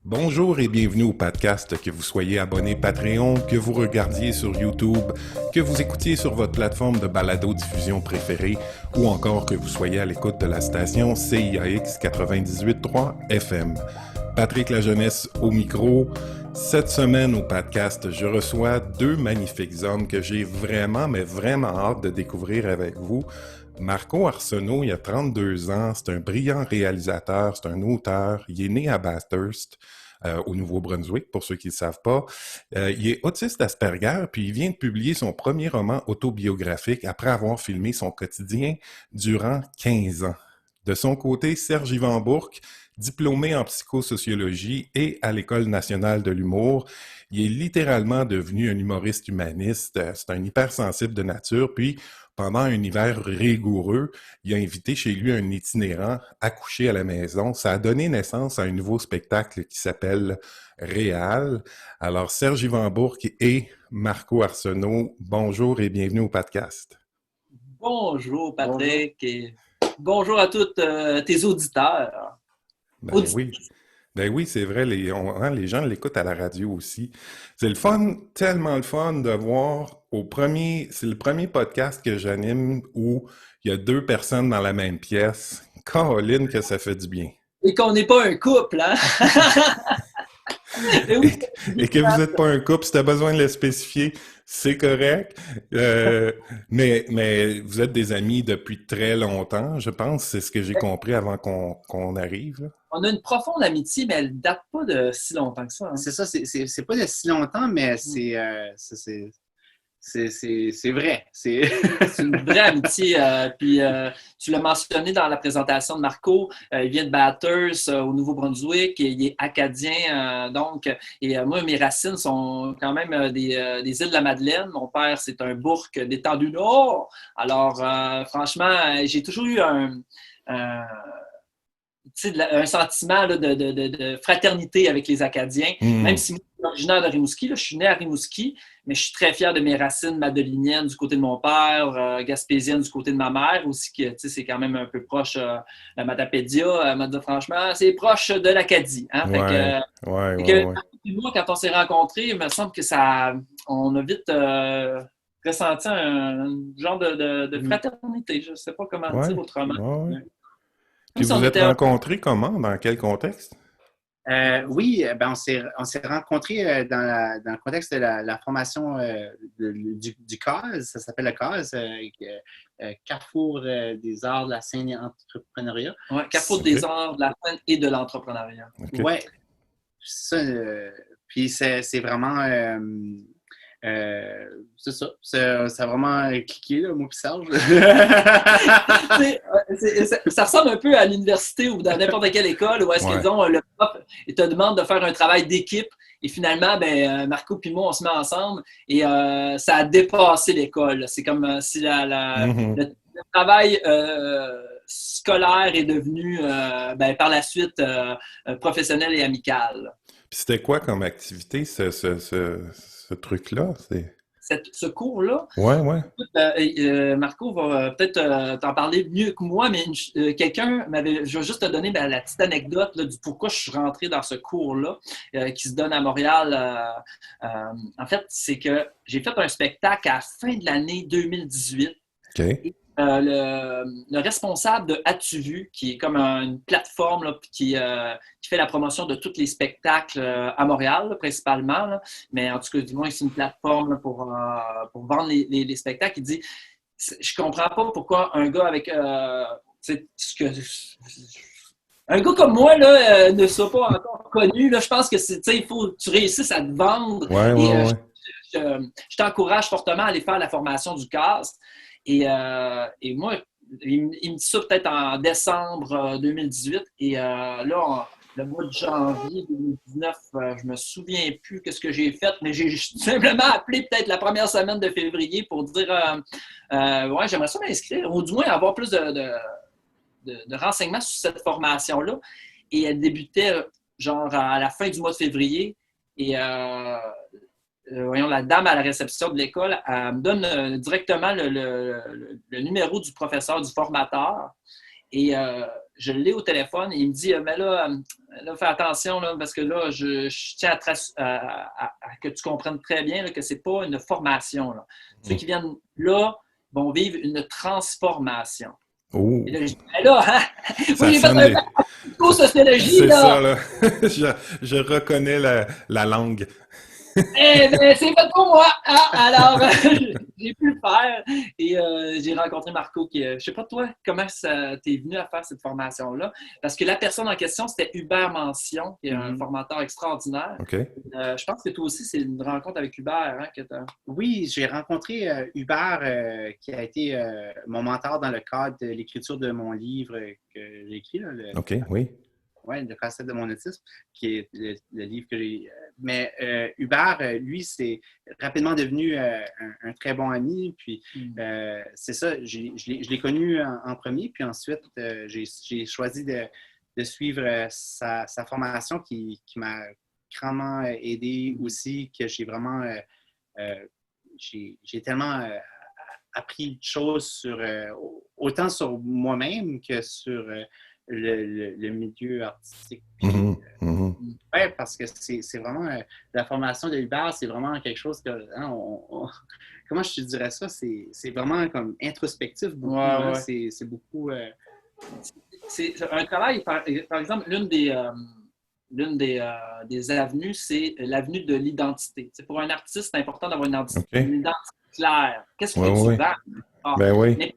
Bonjour et bienvenue au podcast, que vous soyez abonné Patreon, que vous regardiez sur YouTube, que vous écoutiez sur votre plateforme de balado-diffusion préférée ou encore que vous soyez à l'écoute de la station CIAX 98.3 FM. Patrick Lajeunesse au micro. Cette semaine au podcast, je reçois deux magnifiques hommes que j'ai vraiment hâte de découvrir avec vous. Marco Arsenault, il a 32 ans, c'est un brillant réalisateur, c'est un auteur, il est né à Bathurst, au Nouveau-Brunswick, pour ceux qui ne le savent pas. Il est autiste Asperger, puis il vient de publier son premier roman autobiographique après avoir filmé son quotidien durant 15 ans. De son côté, Serge-Yvan Bourque, diplômé en psychosociologie et à l'École nationale de l'humour, il est littéralement devenu un humoriste humaniste. C'est un hypersensible de nature, puis pendant un hiver rigoureux, il a invité chez lui un itinérant à coucher à la maison. Ça a donné naissance à un nouveau spectacle qui s'appelle Réal. Alors, Serge-Yvan Bourque et Marco Arsenault, bonjour et bienvenue au podcast. Bonjour Patrick et bonjour à tous tes auditeurs. Ben oui, c'est vrai, les gens l'écoutent à la radio aussi. C'est le fun, tellement le fun de voir c'est le premier podcast que j'anime où il y a deux personnes dans la même pièce. Caroline, que ça fait du bien. Et qu'on n'est pas un couple, hein? Et que vous n'êtes pas un couple, si tu as besoin de le spécifier, c'est correct. Mais vous êtes des amis depuis très longtemps, je pense. C'est ce que j'ai compris avant qu'on arrive, là. On a une profonde amitié, mais elle ne date pas de si longtemps que ça. Hein? C'est ça, c'est pas de si longtemps, mais c'est vrai. C'est une vraie amitié. Puis tu l'as mentionné dans la présentation de Marco. Il vient de Bathurst, au Nouveau-Brunswick. Il est acadien, donc. Et moi, mes racines sont quand même des îles de la Madeleine. Mon père, c'est un bourg des temps du Nord. Alors, franchement, j'ai toujours eu un sentiment là, de fraternité avec les Acadiens. Même si moi, je suis originaire de Rimouski, là, je suis né à Rimouski, mais je suis très fier de mes racines madeliniennes du côté de mon père, gaspésiennes du côté de ma mère aussi, que c'est quand même un peu proche la Matapédia. M'a dit franchement, c'est proche de l'Acadie. Hein? Moi, quand on s'est rencontrés, il me semble que on a vite ressenti un genre de fraternité. Je ne sais pas comment dire autrement. Puis vous êtes rencontrés comment? Dans quel contexte? Oui, on s'est rencontrés dans le contexte de la formation du CAS, ça s'appelle le CAS, Carrefour des arts de la scène et entrepreneuriat. Oui, Carrefour des arts de la scène et de l'entrepreneuriat. Okay. Oui, puis c'est vraiment... c'est ça. Ça a vraiment cliqué, là, moi puis Serge. Ça ressemble un peu à l'université ou dans n'importe quelle école où est-ce que, disons, le prof te demande de faire un travail d'équipe et finalement, Marco et moi, on se met ensemble et ça a dépassé l'école. C'est comme si le travail scolaire est devenu, par la suite, professionnel et amical. Puis c'était quoi comme activité, ce truc-là? Ce cours-là? Ouais. Marco va peut-être t'en parler mieux que moi, mais quelqu'un m'avait... Je vais juste te donner la petite anecdote là, du pourquoi je suis rentré dans ce cours-là qui se donne à Montréal. En fait, c'est que j'ai fait un spectacle à la fin de l'année 2018. OK. Et, le responsable de As-tu vu, qui est comme une plateforme là, qui fait la promotion de tous les spectacles à Montréal, là, principalement, là. Mais en tout cas, du moins, c'est une plateforme là, pour vendre les spectacles. Il dit, je comprends pas pourquoi un gars avec... un gars comme moi là, ne soit pas encore connu. Là, je pense que il faut que tu réussisses à te vendre. Je t'encourage fortement à aller faire la formation du CAS. Et moi, il me dit ça peut-être en décembre 2018. Et là, le mois de janvier 2019, je me souviens plus ce que j'ai fait, mais j'ai simplement appelé peut-être la première semaine de février pour dire ouais, j'aimerais ça m'inscrire, ou du moins avoir plus de renseignements sur cette formation-là. Et elle débutait genre à la fin du mois de février. Et la dame à la réception de l'école, elle me donne directement le numéro du professeur, du formateur. Et je l'ai au téléphone et il me dit mais là, fais attention là, parce que là, je tiens à que tu comprennes très bien là, que c'est pas une formation. Là. Ceux qui viennent là vont vivre une transformation. Oh. Et là, je dis, là, hein? Ça j'ai fait sonne un psychosociologie, c'est là. ça, là. je reconnais la langue. Eh bien, c'est fait pour moi. Ah, alors, j'ai pu le faire et j'ai rencontré Marco qui, je sais pas toi, comment t'es venu à faire cette formation-là? Parce que la personne en question, c'était Hubert Mention, qui est un formateur extraordinaire. Okay. Je pense que toi aussi, c'est une rencontre avec Hubert hein, que tu as. Oui, j'ai rencontré Hubert qui a été mon mentor dans le cadre de l'écriture de mon livre que j'ai écrit. Là, OK, oui. Oui, le facette de mon autisme, qui est le livre que j'ai. Mais Hubert, lui, c'est rapidement devenu un très bon ami. Puis c'est ça, je l'ai connu en premier. Puis ensuite, j'ai choisi de suivre sa formation qui m'a grandement aidé aussi, que j'ai vraiment. J'ai tellement appris de choses autant sur moi-même que sur. Le milieu artistique. Oui, parce que c'est vraiment la formation de Hubert, c'est vraiment quelque chose que comment je te dirais ça? C'est vraiment comme introspectif beaucoup. Ouais. C'est beaucoup. C'est un travail, par exemple, l'une des avenues, c'est l'avenue de l'identité. Pour un artiste, c'est important d'avoir une identité claire. Qu'est-ce que tu vends? Ben oui. Mais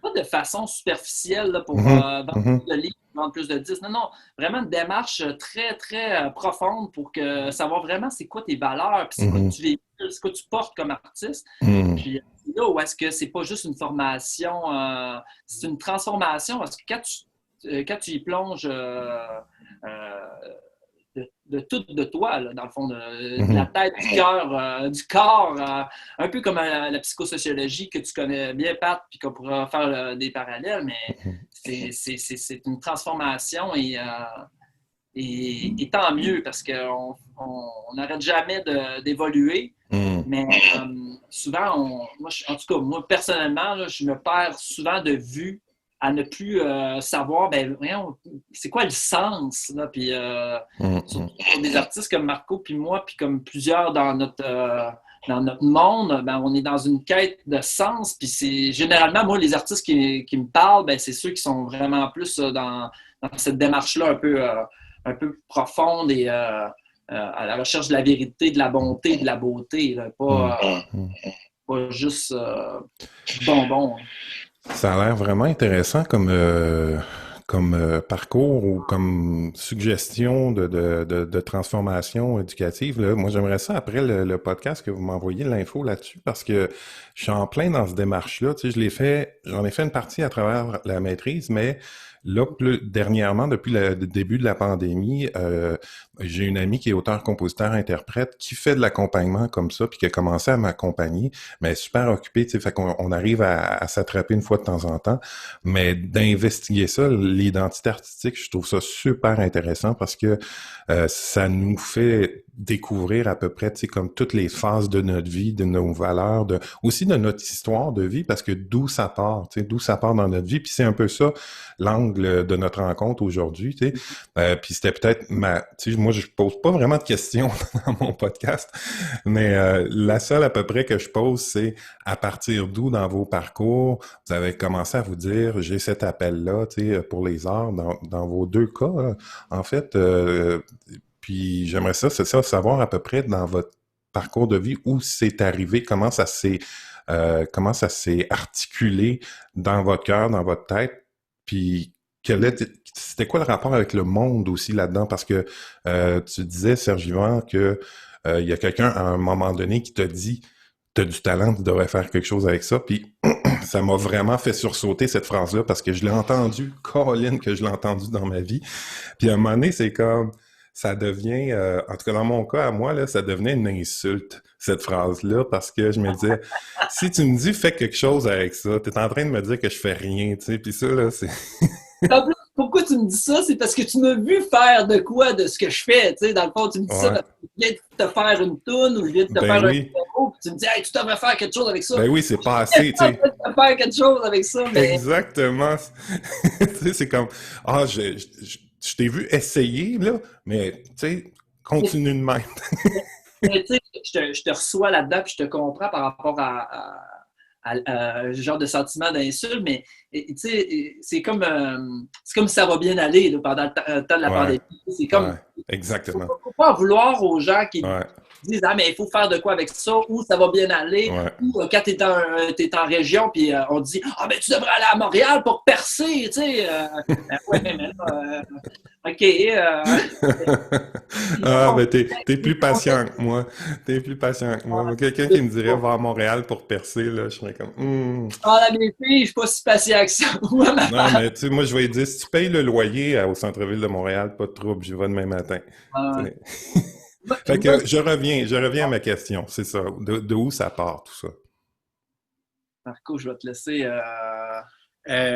pas de façon superficielle là, pour vendre plus de livres, vendre plus de disques. Non, vraiment une démarche très, très profonde pour savoir vraiment c'est quoi tes valeurs, puis c'est quoi que tu véhicules, c'est quoi tu portes comme artiste. Puis là où est-ce que c'est pas juste une formation, c'est une transformation, parce que quand tu y plonges de tout de toi, là, dans le fond, de la tête, du cœur, du corps, un peu comme la psychosociologie que tu connais bien, Pat, puis qu'on pourra faire des parallèles, mais c'est une transformation et tant mieux parce qu'on n'arrête jamais d'évoluer. Mais souvent, en tout cas, moi personnellement, là, je me perds souvent de vue à ne plus savoir, c'est quoi le sens? Là? Puis, surtout pour des artistes comme Marco, puis moi, puis comme plusieurs dans notre monde, on est dans une quête de sens. Puis c'est généralement, moi, les artistes qui me parlent, c'est ceux qui sont vraiment plus dans cette démarche-là un peu profonde et à la recherche de la vérité, de la bonté, de la beauté. Là, pas juste du bonbon. Ça a l'air vraiment intéressant comme parcours ou comme suggestion de transformation éducative. Là. Moi, j'aimerais ça après le podcast que vous m'envoyez l'info là-dessus parce que je suis en plein dans cette démarche-là. Tu sais, j'en ai fait une partie à travers la maîtrise, mais là, dernièrement, depuis le début de la pandémie, j'ai une amie qui est auteur-compositeur-interprète qui fait de l'accompagnement comme ça, puis qui a commencé à m'accompagner, mais elle est super occupée, tu sais, fait qu'on arrive à s'attraper une fois de temps en temps, mais d'investiguer ça, l'identité artistique, je trouve ça super intéressant parce que ça nous fait découvrir à peu près, tu sais, comme toutes les phases de notre vie, de nos valeurs, aussi de notre histoire de vie, parce que d'où ça part, tu sais, d'où ça part dans notre vie, puis c'est un peu ça l'angle de notre rencontre aujourd'hui, tu sais. Puis c'était peut-être tu sais, moi je pose pas vraiment de questions dans mon podcast, mais la seule à peu près que je pose, c'est à partir d'où dans vos parcours vous avez commencé à vous dire j'ai cet appel-là, tu sais, pour les arts dans vos deux cas, là, en fait. Puis j'aimerais ça, c'est ça, savoir à peu près dans votre parcours de vie où c'est arrivé, comment ça s'est articulé dans votre cœur, dans votre tête, puis c'était quoi le rapport avec le monde aussi là-dedans? Parce que tu disais, Serge Yvan, que il y a quelqu'un à un moment donné qui t'a dit t'as du talent, tu devrais faire quelque chose avec ça, puis ça m'a vraiment fait sursauter cette phrase-là parce que je l'ai entendu, Caroline, que je l'ai entendu dans ma vie. Puis à un moment donné, c'est comme ça devient, en tout cas dans mon cas à moi, là, ça devenait une insulte, cette phrase-là, parce que je me disais, si tu me dis fais quelque chose avec ça, t'es en train de me dire que je fais rien, tu sais, puis ça, là, c'est... Pourquoi tu me dis ça? C'est parce que tu m'as vu faire de quoi de ce que je fais, tu sais, dans le fond, tu me dis ça parce que je viens de te faire une toune ou je viens de te faire un numéro, Tu me dis, hey, tu devrais faire quelque chose avec ça. Ben oui, c'est pas assez, tu sais. Tu devrais faire quelque chose avec ça, mais... Exactement. Tu sais, c'est comme, je t'ai vu essayer, là, mais, tu sais, continue de même. Mais tu sais, je te reçois là-dedans, puis je te comprends par rapport à genre de sentiment d'insulte, mais tu sais, c'est comme si ça va bien aller là, pendant le temps de la pandémie. C'est comme, exactement. Faut pas en vouloir aux gens qui Ouais. disent, ah, mais il faut faire de quoi avec ça, ou ça va bien aller, ou quand tu es en région, puis on te dit, ah, ben tu devrais aller à Montréal pour percer, tu sais. Ouais, mais là, OK. Ah, ben t'es plus patient que moi. T'es plus patient que moi. Quelqu'un qui me dirait va à Montréal pour percer, là, je serais comme. Ah, la mes filles, je suis pas si patient que ça. Non, mais tu sais, moi, je vais dire, si tu payes le loyer au centre-ville de Montréal, pas de trouble, j'y vais demain matin. Fait que je reviens à ma question, c'est ça. De où ça part, tout ça? Marco, je vais te laisser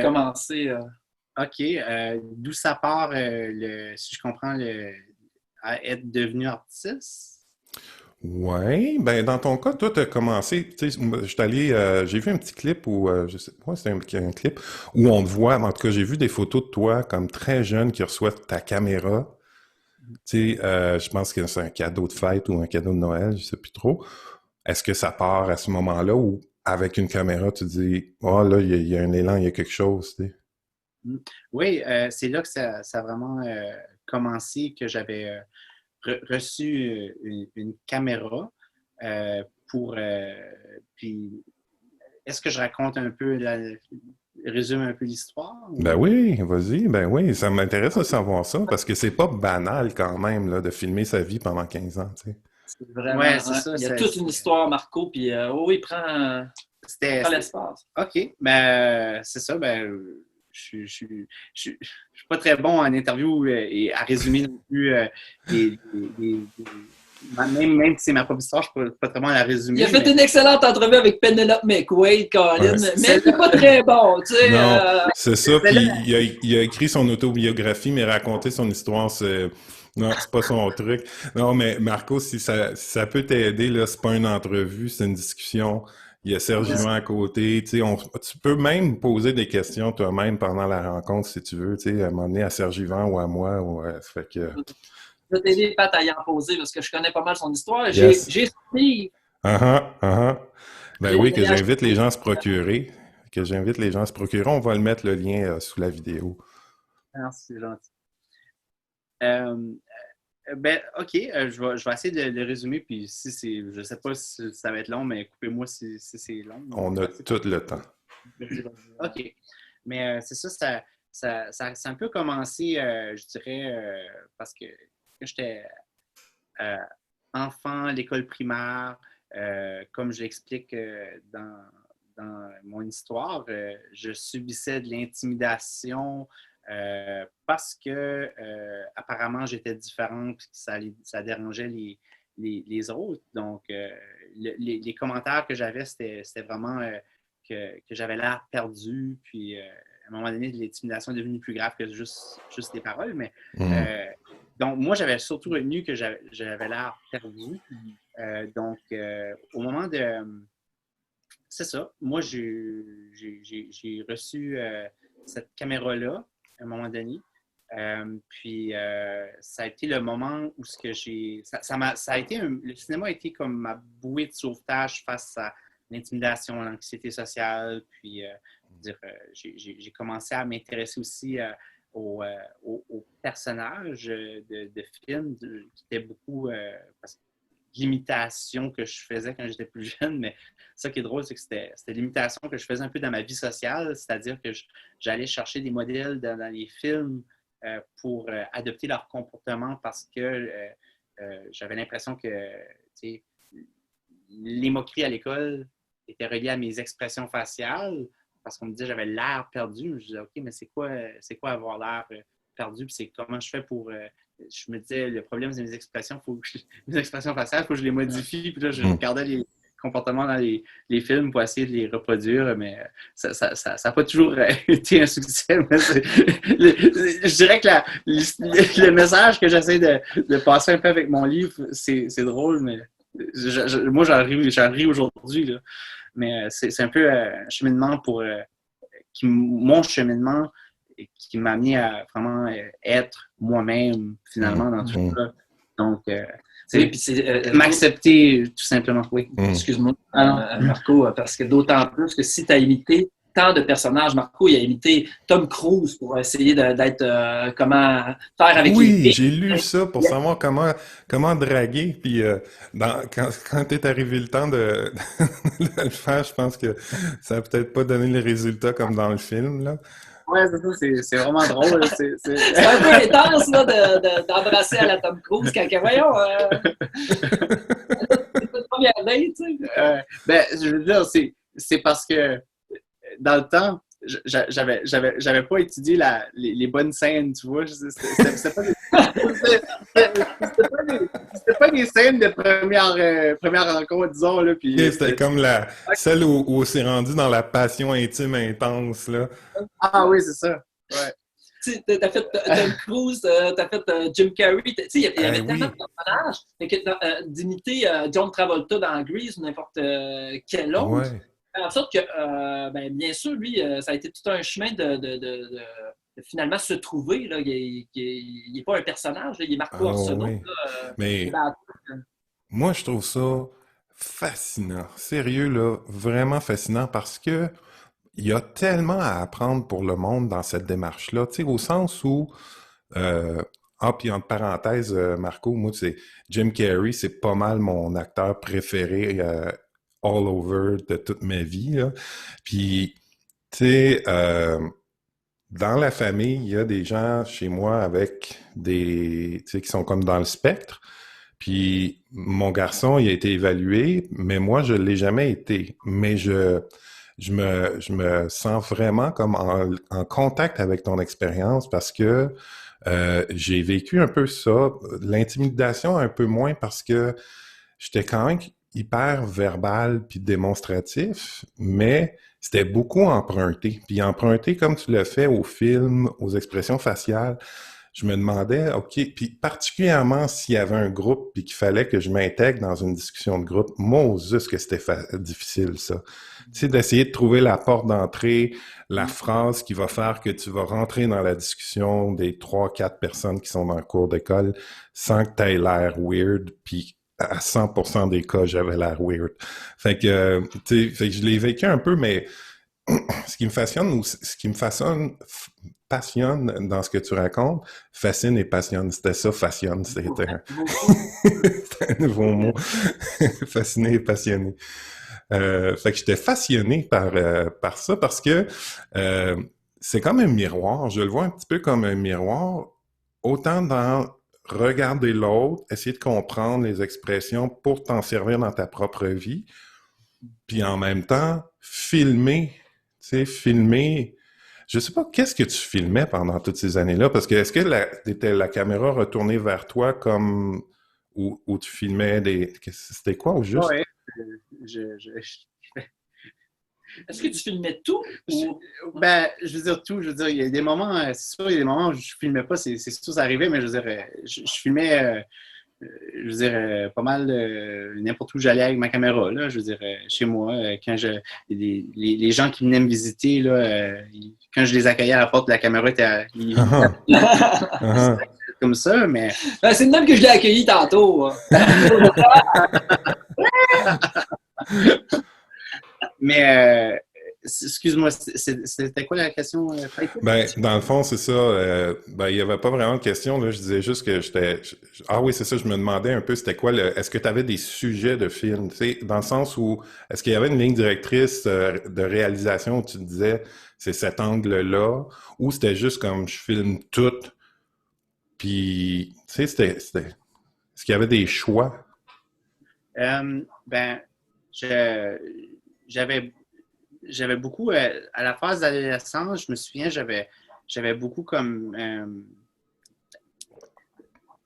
commencer. OK. D'où ça part, si je comprends, à être devenu artiste? Oui, ben dans ton cas, toi, tu as commencé, tu sais, j'ai vu un petit clip où, je sais pas, c'était un clip où on te voit, en tout cas, j'ai vu des photos de toi comme très jeune qui reçoit ta caméra. Tu sais, je pense que c'est un cadeau de fête ou un cadeau de Noël, je sais plus trop. Est-ce que ça part à ce moment-là où, avec une caméra, tu dis, oh là, il y a un élan, il y a quelque chose, tu sais? Oui, c'est là que ça a vraiment commencé, que j'avais reçu une caméra pour... puis, est-ce que je raconte un peu, résume un peu l'histoire? Ben oui, vas-y, ben oui, ça m'intéresse de savoir ça, parce que c'est pas banal quand même, là, de filmer sa vie pendant 15 ans, tu sais. C'est vraiment... Ouais, c'est ça. Il y a toute une histoire, Marco, puis il prend l'espace. OK, ben c'est ça, ben... Je suis pas très bon en interview et à résumer non plus même si c'est ma propre histoire, je ne peux pas vraiment la résumer. Il a fait une excellente entrevue avec Penelope McQuaid, Colin, mais c'est pas très bon, tu sais. Non, c'est ça, puis il a écrit son autobiographie, mais raconter son histoire, non, c'est pas son truc. Non, mais Marco, si ça peut t'aider, là, c'est pas une entrevue, c'est une discussion. Il y a Serge Vivant à côté, tu sais, tu peux même poser des questions toi-même pendant la rencontre si tu veux, tu sais, à m'emmener à Serge Vivant ou à moi, fait que... Je vais t'aider, Pat, à y en poser parce que je connais pas mal son histoire. Yes. J'ai suivi. Ben oui, que j'invite les gens à se procurer. On va le mettre le lien sous la vidéo. Merci, c'est gentil. Ben, OK, je vais essayer de le résumer, puis je sais pas si ça va être long, mais coupez-moi si c'est long. On a tout le temps. OK. Mais c'est ça a un peu commencé, je dirais, parce que quand j'étais enfant à l'école primaire, comme je l'explique dans mon histoire, je subissais de l'intimidation parce que apparemment j'étais différente et que ça dérangeait les autres. Donc, les commentaires que j'avais, c'était vraiment que j'avais l'air perdu. Puis, à un moment donné, l'intimidation est devenue plus grave que juste des paroles. Mais, donc, moi, j'avais surtout retenu que j'avais l'air perdu. Donc, au moment de... c'est ça. Moi, j'ai reçu cette caméra-là à un moment donné. Puis, ça a été le moment où ce que ça a été le cinéma a été comme ma bouée de sauvetage face à l'intimidation, l'anxiété sociale. Puis, j'ai commencé à m'intéresser aussi aux personnages de films qui étaient beaucoup... l'imitation que je faisais quand j'étais plus jeune, mais ça qui est drôle, c'est que c'était l'imitation que je faisais un peu dans ma vie sociale, c'est-à-dire que j'allais chercher des modèles dans les films pour adopter leur comportement parce que j'avais l'impression que les moqueries à l'école étaient reliées à mes expressions faciales parce qu'on me disait que j'avais l'air perdu. Je disais, OK, mais c'est quoi avoir l'air perdu? Puis c'est comment je fais pour... je me disais, le problème, c'est mes expressions faciales, il faut que je les modifie. Puis là, je regardais les comportements dans les films pour essayer de les reproduire, mais ça n'a pas toujours été un succès. Mais je dirais que le message que j'essaie de passer un peu avec mon livre, c'est drôle, mais moi, j'en ris aujourd'hui, là. Mais c'est un peu un cheminement mon cheminement qui m'a amené à vraiment être moi-même, finalement, dans tout ça. Donc, m'accepter, tout simplement, oui. Excuse-moi, Marco, parce que d'autant plus que si tu as imité tant de personnages, Marco, il a imité Tom Cruise pour essayer d'être comment faire avec les Oui, j'ai lu ça pour savoir comment draguer. Puis quand est arrivé le temps de le faire, je pense que ça n'a peut-être pas donné les résultats comme dans le film, là. Ouais, c'est ça, c'est vraiment drôle. C'est un peu intense là, d'embrasser à la Tom Cruise quand voyons. C'est notre première date, tu sais. Ben, je veux dire, c'est parce que dans le temps, j'avais pas étudié les bonnes scènes, tu vois. C'était pas des scènes de première rencontre, disons. Là, puis, c'était comme celle où c'est rendu dans la passion intime intense, là. Ah oui, c'est ça. Ouais. Tu sais, t'as fait Tom Cruise, t'as fait Jim Carrey. Tu sais, il y avait tellement de personnages d'imiter John Travolta dans Grease ou n'importe quel autre. Ouais. En sorte que, bien sûr, lui, ça a été tout un chemin de finalement se trouver. Là. Il n'est pas un personnage, là. Il est Marco Arsenault. Oui. Mais moi, je trouve ça fascinant. Sérieux, là, vraiment fascinant parce que il y a tellement à apprendre pour le monde dans cette démarche-là. Tu sais, au sens où, puis entre parenthèses, Marco, moi, c'est Jim Carrey, c'est pas mal mon acteur préféré all over de toute ma vie, là. Puis, tu sais, dans la famille, il y a des gens chez moi avec tu sais, qui sont comme dans le spectre. Puis, mon garçon, il a été évalué, mais moi, je l'ai jamais été. Mais je me sens vraiment comme en contact avec ton expérience parce que j'ai vécu un peu ça, l'intimidation un peu moins parce que j'étais quand même hyper verbal puis démonstratif, mais c'était beaucoup emprunté. Puis emprunté comme tu l'as fait au film, aux expressions faciales. Je me demandais, OK, puis particulièrement s'il y avait un groupe puis qu'il fallait que je m'intègre dans une discussion de groupe, Moses que c'était difficile, ça. Tu sais, d'essayer de trouver la porte d'entrée, la phrase qui va faire que tu vas rentrer dans la discussion des 3-4 personnes qui sont dans le cours d'école sans que tu aies l'air weird, puis à 100% des cas, j'avais l'air weird. Fait que, tu sais, je l'ai vécu un peu, mais ce qui me passionne dans ce que tu racontes, fascine et passionne. C'était ça, fassionne. C'était un nouveau mot. Fasciné et passionné. Fait que j'étais fasciné par ça parce que c'est comme un miroir. Je le vois un petit peu comme un miroir, autant dans regarder l'autre, essayer de comprendre les expressions pour t'en servir dans ta propre vie, puis en même temps, filmer. Tu sais, filmer. Je sais pas, qu'est-ce que tu filmais pendant toutes ces années-là? Parce que est-ce que était la caméra retournée vers toi comme où tu filmais c'était quoi au juste? Ouais. Est-ce que tu filmais tout? Je veux dire tout. Je veux dire, il y a des moments, c'est sûr, il y a des moments où je filmais pas, c'est sûr, ça arrivait, mais je veux dire, je filmais, je veux dire, pas mal n'importe où j'allais avec ma caméra, là. Je veux dire, chez moi, quand les gens qui venaient me visiter, là, quand je les accueillais à la porte, la caméra était comme ça, mais... c'est le même que je l'ai accueilli tantôt. Mais, excuse-moi, c'était quoi la question? Dans le fond, c'est ça. Il n'y avait pas vraiment de question, là. Je disais juste que Ah oui, c'est ça, je me demandais un peu, c'était quoi est-ce que tu avais des sujets de film, tu sais, dans le sens où, est-ce qu'il y avait une ligne directrice de réalisation où tu te disais, c'est cet angle-là, ou c'était juste comme je filme tout, puis, tu sais, est-ce qu'il y avait des choix? J'avais beaucoup, à la phase d'adolescence, je me souviens, j'avais beaucoup comme...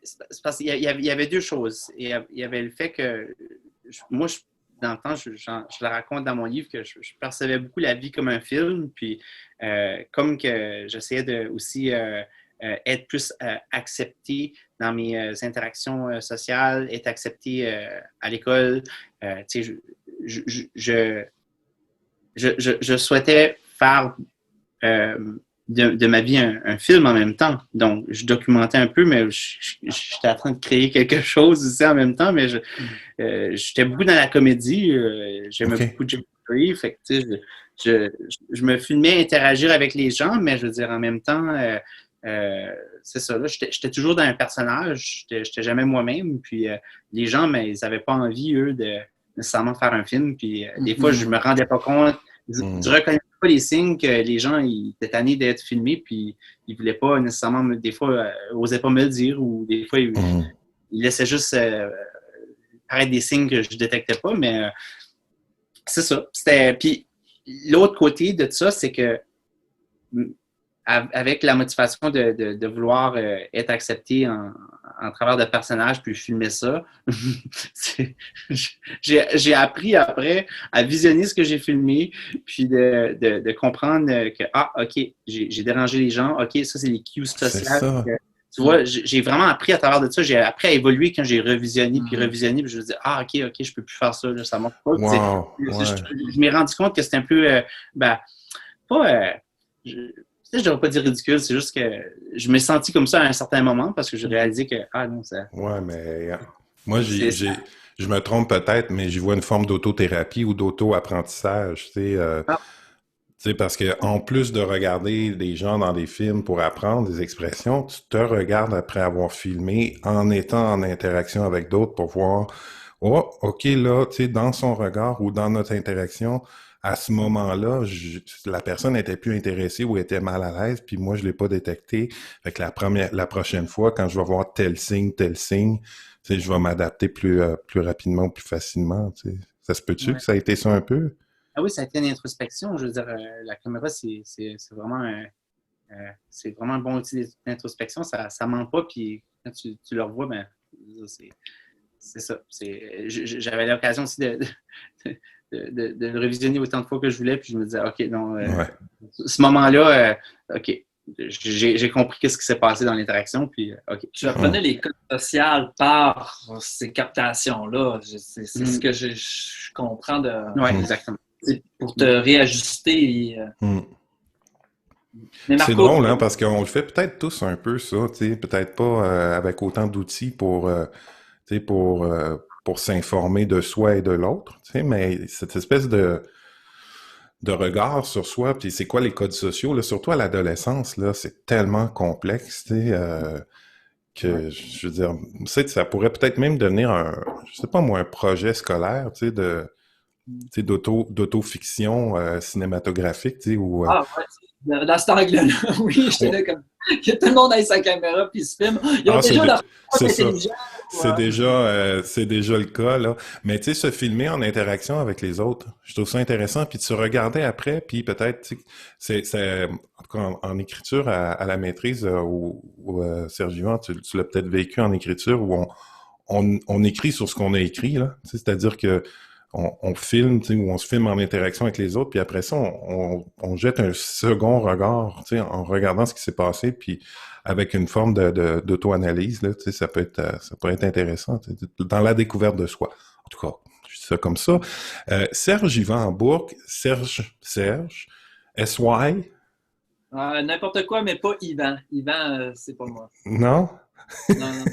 c'est parce qu'il y avait deux choses. Il y avait le fait que, moi, dans le temps, je le raconte dans mon livre, que je percevais beaucoup la vie comme un film, puis comme que j'essayais de aussi être plus accepté dans mes interactions sociales, être accepté à l'école. Tu sais, je souhaitais faire de ma vie un film en même temps. Donc, je documentais un peu, mais j'étais en train de créer quelque chose aussi en même temps, mais j'étais beaucoup dans la comédie. J'aimais beaucoup Jim Carrey. Fait que, tu sais, je me filmais interagir avec les gens, mais je veux dire, en même temps, c'est ça, là, j'étais toujours dans un personnage, j'étais jamais moi-même, puis les gens, mais ils n'avaient pas envie, eux, de nécessairement faire un film, puis des fois, je me rendais pas compte, je reconnaissais pas les signes que les gens, ils étaient tannés d'être filmés, puis ils voulaient pas nécessairement, des fois, osaient pas me le dire, ou des fois, ils laissaient juste paraître des signes que je détectais pas, mais c'est ça. Puis l'autre côté de ça, c'est que avec la motivation de vouloir être accepté en travers de personnages, puis filmer ça, j'ai appris après à visionner ce que j'ai filmé, puis de comprendre que, OK, j'ai dérangé les gens, OK, ça, c'est les cues sociales. Tu vois, j'ai vraiment appris à travers de ça, j'ai appris à évoluer quand j'ai revisionné, puis revisionné, puis je me dis, OK, je peux plus faire ça, là, ça marche pas. Wow, je m'ai rendu compte que c'était un peu, je ne devrais pas dire ridicule, c'est juste que je me sentis comme ça à un certain moment parce que j'ai réalisé que, non, ça... Ouais, mais moi, je me trompe peut-être, mais j'y vois une forme d'autothérapie ou d'auto-apprentissage, tu sais, parce que en plus de regarder des gens dans des films pour apprendre des expressions, tu te regardes après avoir filmé en étant en interaction avec d'autres pour voir, oh, OK, là, tu sais, dans son regard ou dans notre interaction, à ce moment-là, la personne n'était plus intéressée ou était mal à l'aise, puis moi, je l'ai pas détecté. Fait que la prochaine fois, quand je vais voir tel signe, tu sais, je vais m'adapter plus rapidement, plus facilement, tu sais. Ça se peut-tu que ça a été ça un peu? Ah oui, ça a été une introspection. Je veux dire, la caméra, c'est vraiment un bon outil d'introspection. Ça ment pas, puis quand tu le revois, ben, c'est ça. J'avais l'occasion aussi de le revisionner autant de fois que je voulais, puis je me disais, OK, non, ce moment-là, OK, j'ai compris qu'est-ce qui s'est passé dans l'interaction, puis OK. Tu apprenais les codes sociaux par ces captations-là. C'est ce que je comprends de... Oui, exactement. Pour te réajuster. C'est drôle, hein, parce qu'on le fait peut-être tous un peu, ça, tu sais, peut-être pas avec autant d'outils pour s'informer de soi et de l'autre, tu sais, mais cette espèce de regard sur soi, puis c'est quoi les codes sociaux, là, surtout à l'adolescence, là, c'est tellement complexe, tu sais, que, je veux dire, tu sais, ça pourrait peut-être même devenir je sais pas moi, un projet scolaire, tu sais, d'auto-fiction cinématographique, tu sais, ou... ouais, dans cet angle-là, oui, j'étais là comme... Que tout le monde ait sa caméra puis se filme. Ils ont déjà leur propre intelligence. C'est déjà le cas, là. Mais tu sais, se filmer en interaction avec les autres, je trouve ça intéressant. Puis de se regarder après, puis peut-être, tu sais, en tout cas, en écriture à la maîtrise, ou Serge Vivant, tu l'as peut-être vécu en écriture, où on écrit sur ce qu'on a écrit, là. Tu sais, c'est-à-dire que on filme, tu sais, ou on se filme en interaction avec les autres, puis après ça, on jette un second regard, tu sais, en regardant ce qui s'est passé, puis avec une forme d'auto-analyse, là, tu sais, ça pourrait être intéressant, tu sais, dans la découverte de soi. En tout cas, je dis ça comme ça. Serge Yvan en Bourque, Serge, S-Y? N'importe quoi, mais pas Yvan. Yvan, c'est pas moi. Non? Non.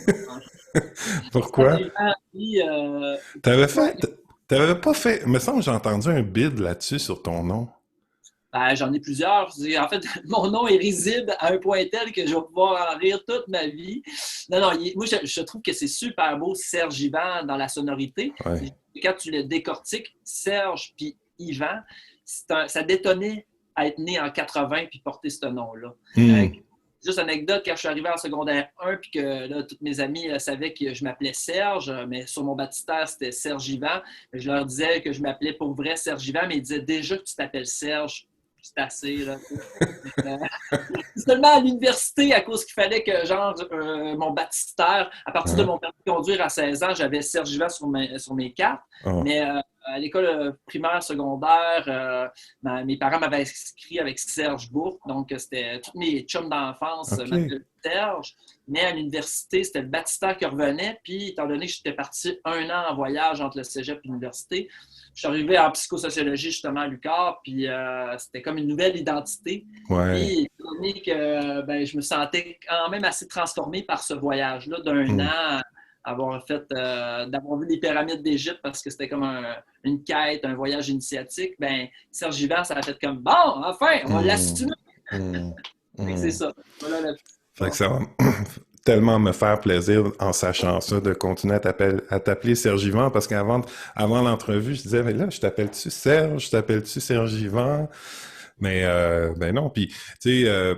Pourquoi? Yvan, T'avais pas fait... Il me semble que j'ai entendu un bid là-dessus sur ton nom. J'en ai plusieurs. En fait, mon nom est risible à un point tel que je vais pouvoir en rire toute ma vie. Non, moi, je trouve que c'est super beau, Serge Yvan, dans la sonorité. Ouais. Quand tu le décortiques, Serge puis Yvan, ça détonnait à être né en 80 puis porter ce nom-là. Juste anecdote, quand je suis arrivé en secondaire 1 puis que là, tous mes amis savaient que je m'appelais Serge, mais sur mon baptistère, c'était Serge Yvan. Je leur disais que je m'appelais pour vrai Serge Yvan, mais ils disaient déjà que tu t'appelles Serge. C'est assez, là. seulement à l'université, à cause qu'il fallait que, genre, mon baptistère, à partir de mon permis de conduire à 16 ans, j'avais Sergivant sur mes cartes. Mais à l'école primaire, secondaire, mes parents m'avaient inscrit avec Serge Bourque. Donc, c'était tous mes chums d'enfance m'appelaient Serge. Mais à l'université, c'était le baptistère qui revenait. Puis, étant donné que j'étais parti 1 an en voyage entre le cégep et l'université, je suis arrivé en psychosociologie, justement, à l'UQAR. Puis, c'était comme une nouvelle identité. Puis, étant donné que je me sentais quand même assez transformé par ce voyage-là d'un an, d'avoir vu les pyramides d'Égypte parce que c'était comme une quête, un voyage initiatique. Sergivant, ça a fait comme bon, enfin, on va l'assumer. C'est ça. Voilà fait que ça va tellement me faire plaisir en sachant ça de continuer à t'appeler Sergivant parce qu'avant l'entrevue, je disais, mais là, je t'appelle-tu Serge, je t'appelle-tu Sergivant? Mais non, puis tu sais,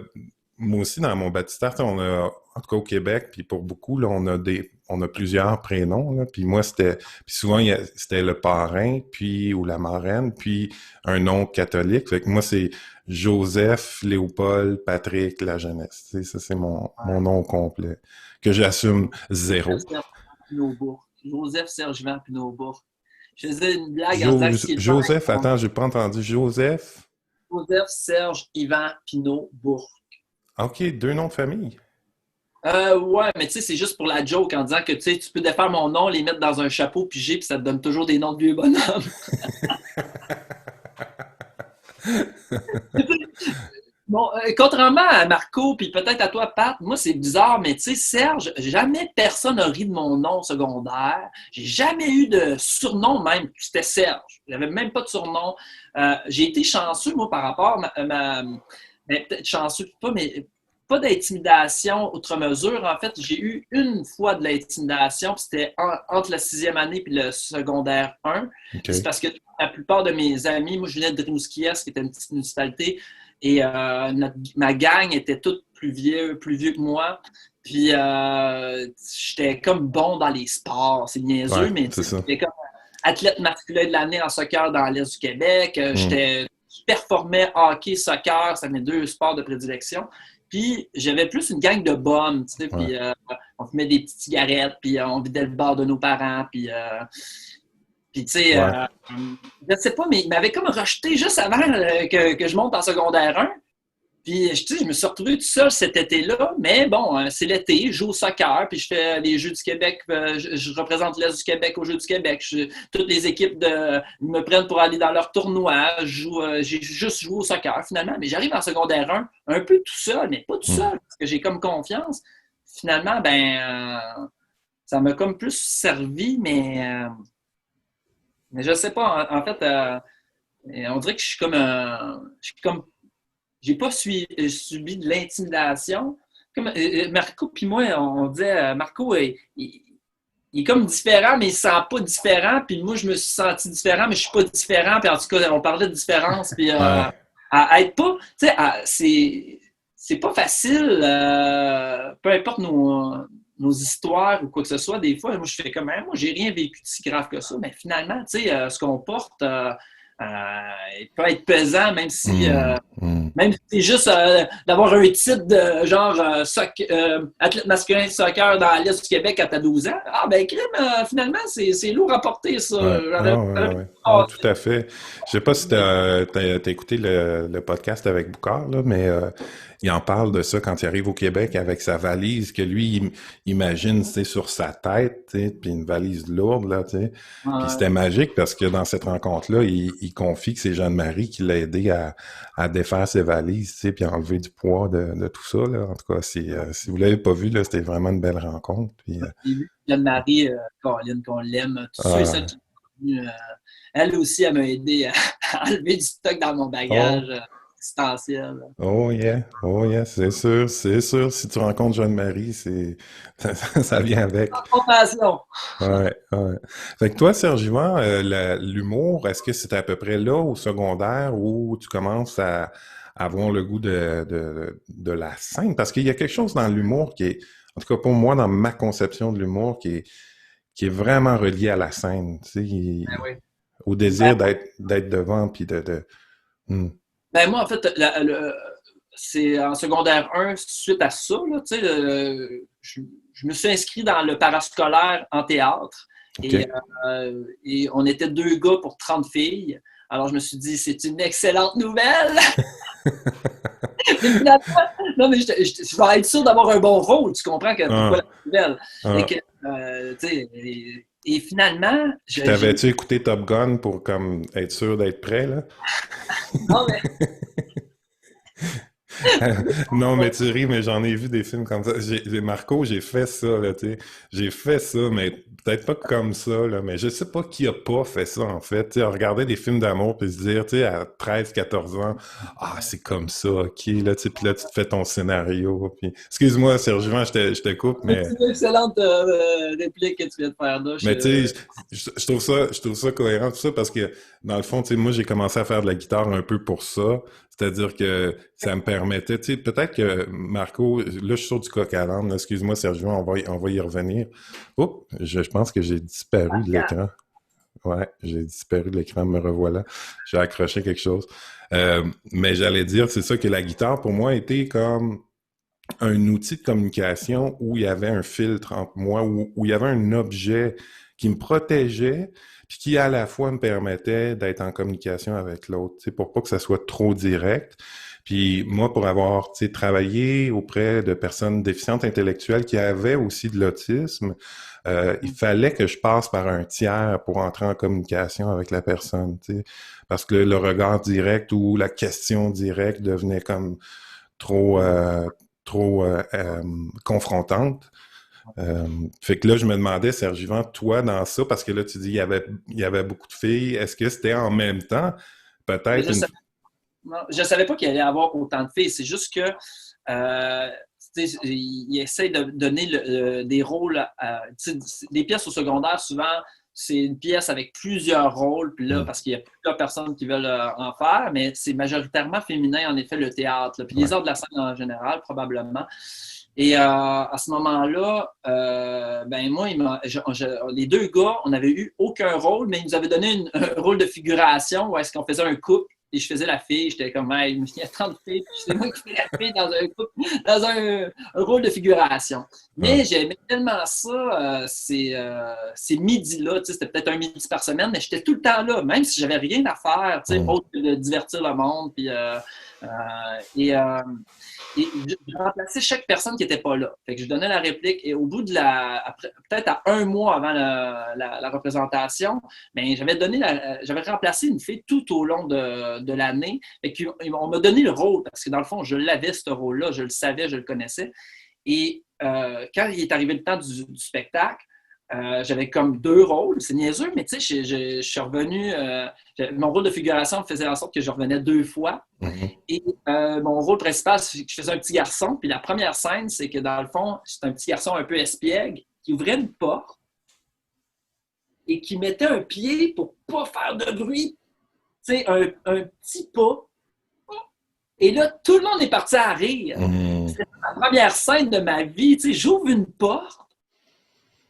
moi aussi, dans mon baptistère, on a, en tout cas au Québec, puis pour beaucoup, là, on a plusieurs prénoms, là, puis moi, puis souvent, c'était le parrain, ou la marraine, puis un nom catholique. Fait que moi, c'est Joseph, Léopold, Patrick, la jeunesse. Tu sais, ça, c'est mon nom complet, que j'assume 0. Joseph Sergivant Pinot-Bourque. Je faisais une blague en disant que Joseph, attends, j'ai pas entendu. Joseph Serge Yvan Pinot-Bourque. OK, 2 noms de famille. Ouais, mais tu sais, c'est juste pour la joke en disant que tu peux défaire mon nom, les mettre dans un chapeau pigé, puis ça te donne toujours des noms de vieux bonhommes. Bon, contrairement à Marco, puis peut-être à toi, Pat, moi, c'est bizarre, mais tu sais, Serge, jamais personne n'a ri de mon nom secondaire. J'ai jamais eu de surnom même. C'était Serge. J'avais même pas de surnom. J'ai été chanceux, moi, par rapport à peut-être chanceux, pas d'intimidation outre mesure. En fait, j'ai eu une fois de l'intimidation, puis c'était entre la 6e année et le secondaire 1. Okay. C'est parce que la plupart de mes amis, moi, je venais de Rimouskiès, qui était une petite municipalité, et ma gang était toute plus vieux que moi. Puis j'étais comme bon dans les sports, c'est niaiseux, mais j'étais comme athlète masculin de l'année en soccer dans l'Est du Québec. Je performais hockey, soccer, c'était mes 2 sports de prédilection. Puis j'avais plus une gang de bums, tu sais, puis on fumait des petites cigarettes, puis on vidait le bar de nos parents, puis tu sais, je sais pas, mais il m'avait comme rejeté juste avant que je monte en secondaire 1. Puis, tu sais, je me suis retrouvé tout seul cet été-là, mais bon, c'est l'été, je joue au soccer, puis je fais les Jeux du Québec, je représente l'Est du Québec aux Jeux du Québec. Toutes les équipes me prennent pour aller dans leur tournoi. J'ai juste joué au soccer, finalement, mais j'arrive en secondaire 1, un peu tout seul, mais pas tout seul, parce que j'ai comme confiance. Finalement, ça m'a comme plus servi, mais je sais pas, en fait, on dirait que je suis comme j'ai pas subi de l'intimidation. Comme Marco puis moi, on disait, Marco, il est comme différent, mais il ne se sent pas différent. Puis moi, je me suis senti différent, mais je suis pas différent. Puis en tout cas, on parlait de différence. Puis à être pas, tu sais, c'est pas facile, peu importe nos histoires ou quoi que ce soit. Des fois, moi, je fais comme, moi, j'ai rien vécu de si grave que ça. Mais finalement, tu sais, ce qu'on porte, il peut être pesant, même si c'est juste d'avoir un titre de genre athlète masculin de soccer dans l'Est du Québec quand t'as 12 ans. Crime, finalement, c'est lourd à porter, ça. Tout à fait. Je sais pas si t'as écouté le podcast avec Boucard, là, mais il en parle de ça quand il arrive au Québec avec sa valise que lui, il imagine, tu sais, sur sa tête, tu sais, puis une valise lourde, là, tu sais. Puis c'était magique parce que dans cette rencontre-là, il confie que c'est Jeanne-Marie qui l'a aidé à défaire ses valises, tu sais, puis à enlever du poids de tout ça, là. En tout cas, si vous l'avez pas vu, là, c'était vraiment une belle rencontre. Puis, Jeanne-Marie, Caroline, qu'on l'aime, tous ceux et celles qui elle aussi, elle m'a aidé à enlever du stock dans mon bagage. Existentiel. Oh yeah, c'est sûr. Si tu rencontres Jeanne-Marie, ça vient avec. Compassion. Ouais. Fait que toi, Sergivant, l'humour, est-ce que c'est à peu près là au secondaire où tu commences à avoir le goût de la scène? Parce qu'il y a quelque chose dans l'humour qui est, en tout cas pour moi, dans ma conception de l'humour, qui est vraiment relié à la scène, tu sais, au désir d'être devant, puis moi, en fait, c'est en secondaire 1, suite à ça, là, je me suis inscrit dans le parascolaire en théâtre. Okay. Et on était 2 gars pour 30 filles. Alors, je me suis dit, c'est une excellente nouvelle! Mais finalement, non, mais je vais être sûr d'avoir un bon rôle. Tu comprends que pourquoi la nouvelle? Et finalement... T'avais-tu écouté Top Gun pour comme être sûr d'être prêt, là? Non, mais... Non, mais tu ris, mais j'en ai vu des films comme ça. Marco, j'ai fait ça, là, tu sais. J'ai fait ça, mais peut-être pas comme ça, là. Mais je sais pas qui a pas fait ça, en fait. Tu sais, regarder des films d'amour puis se dire, tu sais, à 13, 14 ans, ah, c'est comme ça, OK, là, tu sais, puis là, tu te fais ton scénario. Puis... Excuse-moi, Sergent, je te coupe, mais... C'est une excellente réplique que tu viens de faire là. Mais tu sais, je trouve ça cohérent, tout ça, parce que, dans le fond, tu sais, moi, j'ai commencé à faire de la guitare un peu pour ça. C'est-à-dire que ça me permettait, tu sais, peut-être que, Marco, là, je suis sur du coq à l'âne, excuse-moi, Sergio, on va y revenir. Oups, je pense que j'ai disparu de l'écran. Ouais, j'ai disparu de l'écran, me revoilà. J'ai accroché quelque chose. Mais j'allais dire, c'est ça que la guitare, pour moi, était comme un outil de communication où il y avait un filtre entre moi, où il y avait un objet qui me protégeait, puis qui à la fois me permettait d'être en communication avec l'autre, tu sais, pour pas que ça soit trop direct. Puis moi, pour avoir, tu sais, travaillé auprès de personnes déficientes intellectuelles qui avaient aussi de l'autisme, il fallait que je passe par un tiers pour entrer en communication avec la personne, tu sais, parce que le regard direct ou la question directe devenait comme trop confrontante. Fait que là, je me demandais, Sergivant, toi, dans ça, parce que là, tu dis il y avait beaucoup de filles, est-ce que c'était en même temps? Peut-être je savais pas qu'il allait y avoir autant de filles. C'est juste que il essaie de donner des rôles. Les pièces au secondaire, souvent, c'est une pièce avec plusieurs rôles, puis là, parce qu'il y a plusieurs personnes qui veulent en faire, mais c'est majoritairement féminin, en effet, le théâtre. Là. Puis les arts de la scène en général, probablement. Et à ce moment-là, ben moi, les 2 gars, on n'avait eu aucun rôle, mais ils nous avaient donné un rôle de figuration où est-ce qu'on faisait un couple et je faisais la fille. J'étais comme, hey, il y a 30 filles, puis c'est moi qui fais la fille dans un couple, dans un rôle de figuration. Mais j'aimais tellement ça, ces midis-là, c'était peut-être un midi par semaine, mais j'étais tout le temps là, même si j'avais rien à faire, autre que de divertir le monde, puis... Et je remplaçais chaque personne qui n'était pas là. Fait que je donnais la réplique et au bout de peut-être à 1 mois avant la représentation, ben, j'avais remplacé une fille tout au long de l'année. Fait qu'on m'a donné le rôle parce que dans le fond, je l'avais ce rôle-là, je le savais, je le connaissais. Et quand il est arrivé le temps du spectacle, j'avais comme 2 rôles, c'est niaiseux, mais tu sais, je suis revenu, mon rôle de figuration faisait en sorte que je revenais 2 fois. Et mon rôle principal, c'est que je faisais un petit garçon, puis la première scène, c'est que dans le fond, c'est un petit garçon un peu espiègle qui ouvrait une porte et qui mettait un pied pour pas faire de bruit, tu sais, un petit pas. Et là, tout le monde est parti à rire. C'était la première scène de ma vie, tu sais, j'ouvre une porte,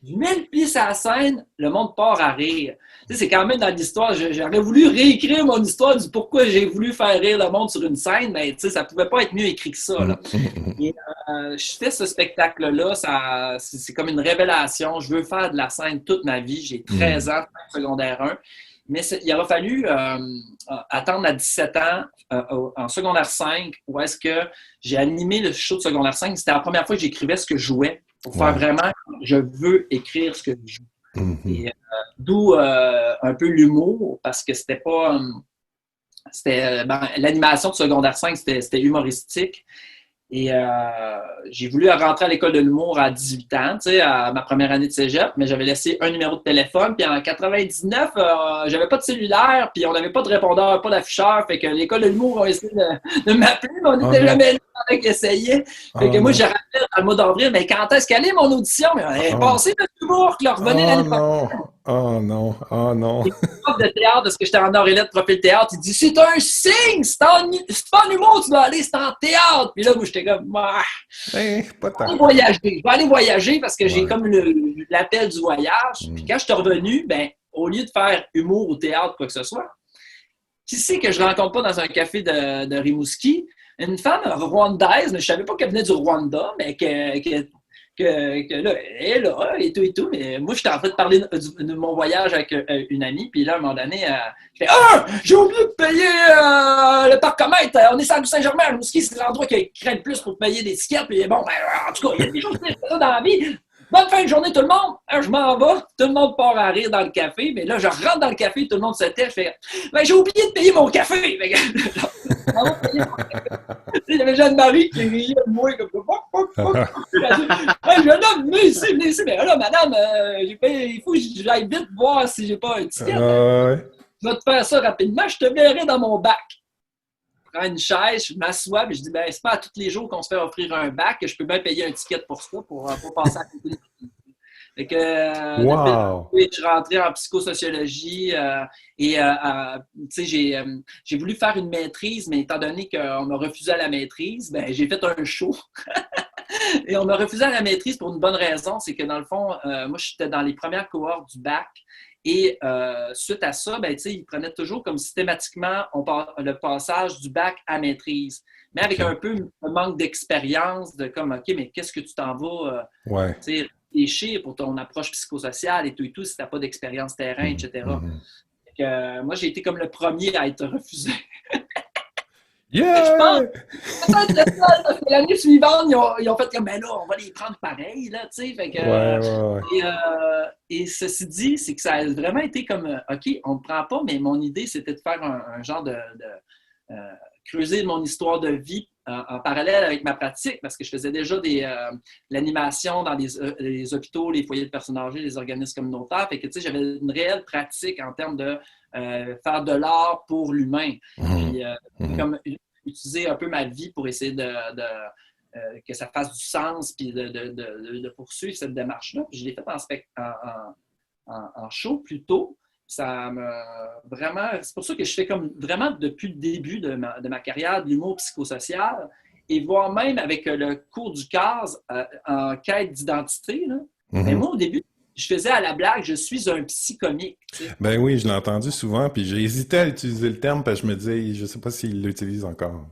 je mets le pied sur la scène, le monde part à rire. Tu sais, c'est quand même dans l'histoire, j'aurais voulu réécrire mon histoire du pourquoi j'ai voulu faire rire le monde sur une scène, mais tu sais, ça pouvait pas être mieux écrit que ça. Là. Et, je fais ce spectacle-là, c'est comme une révélation. Je veux faire de la scène toute ma vie. J'ai 13 ans, secondaire 1. Mais il aura fallu attendre à 17 ans, en secondaire 5, où est-ce que j'ai animé le show de secondaire 5. C'était la première fois que j'écrivais ce que je jouais. Pour faire vraiment, je veux écrire ce que je joue. Et d'où un peu l'humour, parce que c'était pas... l'animation de secondaire 5, c'était humoristique. Et j'ai voulu rentrer à l'école de l'humour à 18 ans, tu sais, à ma première année de cégep, mais j'avais laissé un numéro de téléphone. Puis en 99, j'avais pas de cellulaire, puis on n'avait pas de répondeur, pas d'afficheur. Fait que l'école de l'humour a essayé de m'appeler, mais on n'était jamais là avec essayer. Fait que moi, je rappelle dans le mois d'avril, mais quand est-ce qu'elle est mon audition? Mais on est passé de l'humour, qui leur revenait l'année prochaine. Oh non, oh non. Le prof de théâtre, parce que j'étais en or et lettres profil théâtre, il dit c'est un signe, c'est pas en humour, tu dois aller, c'est en théâtre. Puis là, moi, j'étais comme, je vais aller voyager parce que j'ai comme l'appel du voyage. Puis quand je suis revenu, ben, au lieu de faire humour ou théâtre, quoi que ce soit, qui c'est que je rencontre pas dans un café de Rimouski? une femme rwandaise, mais je savais pas qu'elle venait du Rwanda, mais que là, elle est là, et tout. Mais moi, j'étais en train de parler de mon voyage avec une amie, puis là, à un moment donné, je fais « Ah! J'ai oublié de payer le parcomètre! On est sur Saint-Germain, le ski, c'est l'endroit qui craint le plus pour payer des tickets. » Puis bon, en tout cas, il y a des choses dans la vie. Bonne fin de journée, tout le monde! Je m'en vais, tout le monde part à rire dans le café, mais là, je rentre dans le café, tout le monde se tait, je fais « Ben, j'ai oublié de payer mon café! » Il y avait Jeanne-Marie qui riait de moi comme ça. Hey, jeune homme, venez ici. Mais là, madame, il faut que j'aille vite voir si j'ai pas un ticket. Je vais te faire ça rapidement, je te verrai dans mon bac. Je prends une chaise, je m'assois, puis je dis, ben, c'est pas à tous les jours qu'on se fait offrir un bac, que je peux bien payer un ticket pour ça, pour passer à côté. Fait que, depuis, je suis rentré en psychosociologie et j'ai voulu faire une maîtrise, mais étant donné qu'on m'a refusé à la maîtrise, ben, j'ai fait un show. Et on m'a refusé à la maîtrise pour une bonne raison, c'est que dans le fond, moi, j'étais dans les premières cohortes du bac. Et suite à ça, ben, ils prenaient toujours comme systématiquement le passage du bac à maîtrise. Mais avec un peu un manque d'expérience, de comme, OK, mais qu'est-ce que tu t'en vas réfléchir pour ton approche psychosociale et tout, si tu n'as pas d'expérience terrain, etc. Donc, moi, j'ai été comme le premier à être refusé. Yeah! Je pense peut-être que l'année suivante, ils ont fait comme, ben là, on va les prendre pareil, là, tu sais. Fait que, et ceci dit, c'est que ça a vraiment été comme, OK, on ne me prend pas, mais mon idée, c'était de faire un genre de creuser mon histoire de vie en parallèle avec ma pratique, parce que je faisais déjà l'animation dans les hôpitaux, les foyers de personnes âgées, les organismes communautaires. Fait que, tu sais, j'avais une réelle pratique en termes de faire de l'art pour l'humain. Puis, comme utiliser un peu ma vie pour essayer que ça fasse du sens, puis de poursuivre cette démarche-là. Puis je l'ai fait en show plus tôt. Ça vraiment, c'est pour ça que je fais comme vraiment depuis le début de ma carrière de l'humour psychosocial, et voire même avec le cours du CAS en quête d'identité. Là. Mais moi, au début, je faisais à la blague, je suis un psychomique. Tu sais. Ben oui, je l'ai entendu souvent, puis j'ai hésité à utiliser le terme, parce que je me disais, je sais pas s'il l'utilise encore.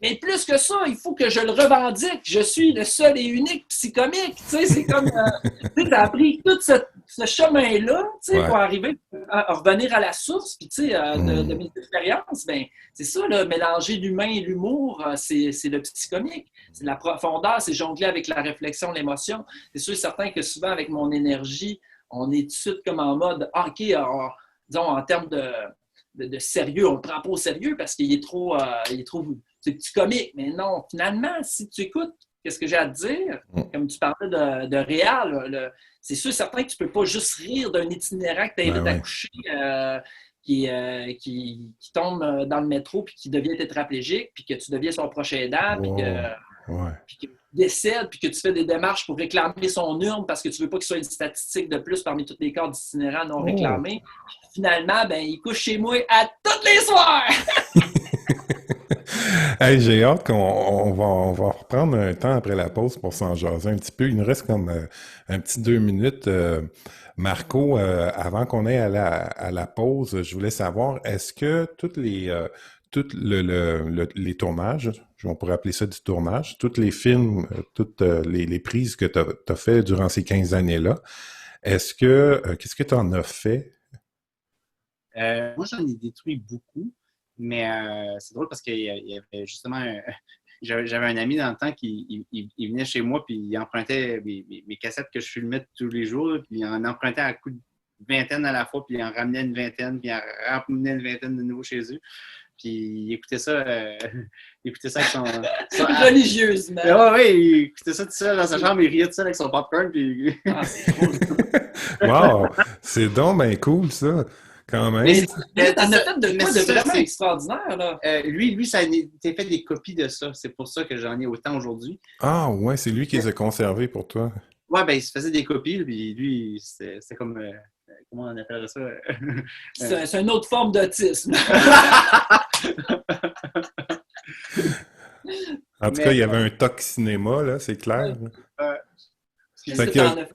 Mais plus que ça, il faut que je le revendique. Je suis le seul et unique psychomique. Tu sais, c'est comme... tu as pris tout ce chemin-là, tu sais, pour arriver à revenir à la source, puis tu sais, de mes expériences. Ben, c'est ça, là, mélanger l'humain et l'humour, c'est le psychomique. C'est la profondeur, c'est jongler avec la réflexion, l'émotion. C'est sûr et certain que souvent, avec mon énergie, on est tout de suite comme en mode, OK, disons, en termes de sérieux, on ne le prend pas au sérieux parce qu'il est trop... c'est psychomique. Mais non, finalement, si tu écoutes ce que j'ai à te dire, comme tu parlais de réel, c'est sûr et certain que tu ne peux pas juste rire d'un itinérant que tu invites à coucher qui tombe dans le métro puis qui devient tétraplégique, puis que tu deviens son prochain aidant, puis qu'il décède, puis que tu fais des démarches pour réclamer son urne parce que tu ne veux pas qu'il soit une statistique de plus parmi tous les corps d'itinérants non réclamés. Finalement, ben, il couche chez moi à tous les soirs! Hey, j'ai hâte qu'on va reprendre un temps après la pause pour s'en jaser un petit peu. Il nous reste comme un petit 2 minutes. Marco, avant qu'on aille à la pause, je voulais savoir, est-ce que tous les tournages, on pourrait appeler ça du tournage, tous les films, toutes les prises que tu as fait durant ces 15 années-là, qu'est-ce que tu en as fait? Moi, j'en ai détruit beaucoup. Mais c'est drôle parce qu'il y avait justement j'avais un ami dans le temps qui il venait chez moi puis il empruntait mes cassettes que je filmais tous les jours, puis il en empruntait à coup de vingtaine à la fois, puis il en ramenait une vingtaine, puis il en ramenait une vingtaine de nouveau chez eux. Puis il écoutait ça avec son religieusement. Oui, il écoutait ça tout seul dans sa chambre, il riait tout seul avec son popcorn. Puis... c'est cool. Wow! C'est donc bien cool, ça! Quand même. Mais t'en as fait de quoi de vraiment extraordinaire, là? Lui, ça a été fait des copies de ça. C'est pour ça que j'en ai autant aujourd'hui. Ah ouais, c'est lui qui les a conservés pour toi. Ouais, ben il se faisait des copies, puis lui, c'est comme... comment on appelle ça? C'est une autre forme d'autisme. En tout cas, il y avait un toc cinéma, là, c'est clair.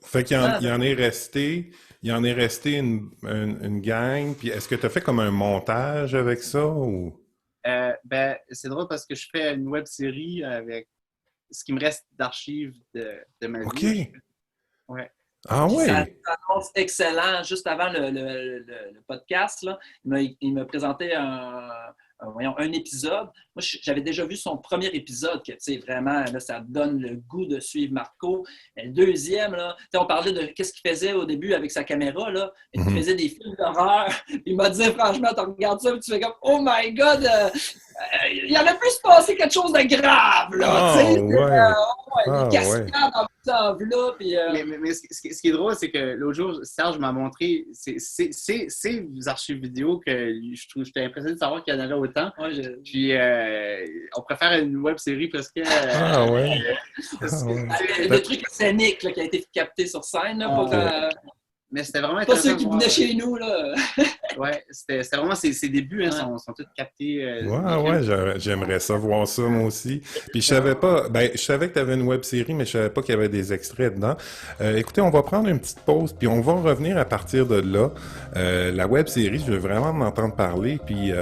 Fait qu'il en est resté... Il en est resté une gang. Puis est-ce que tu as fait comme un montage avec ça ou? C'est drôle parce que je fais une web série avec ce qui me reste d'archives de ma vie. OK. Ouais. Ah Puis ça oui? s'annonce excellent. Juste avant le podcast, là, il m'a présenté un épisode. Moi, j'avais déjà vu son premier épisode, que, tu sais, vraiment, là, ça donne le goût de suivre Marco. Mais le deuxième, là, tu sais, on parlait de qu'est-ce qu'il faisait au début avec sa caméra, là. Il faisait des films d'horreur. Il m'a dit, franchement, tu regardes ça et tu fais comme, oh my God, il aurait pu se passer quelque chose de grave, là. Tu sais, des cascades en vue-là. Puis, mais ce qui est drôle, c'est que l'autre jour, Serge m'a montré ces archives vidéo que j'étais impressionné de savoir qu'il y en avait autant. Puis, on préfère une web série parce que. Le truc scénique là, qui a été capté sur scène. Là, mais c'était vraiment pas ceux qui venaient chez nous, là. Ouais, c'était vraiment ses débuts, hein, sont tous captés. J'aimerais ça voir ça, moi aussi. Puis je savais pas, je savais que tu avais une web série, mais je savais pas qu'il y avait des extraits dedans. Écoutez, on va prendre une petite pause, puis on va revenir à partir de là. La web série, je veux vraiment m'entendre parler, puis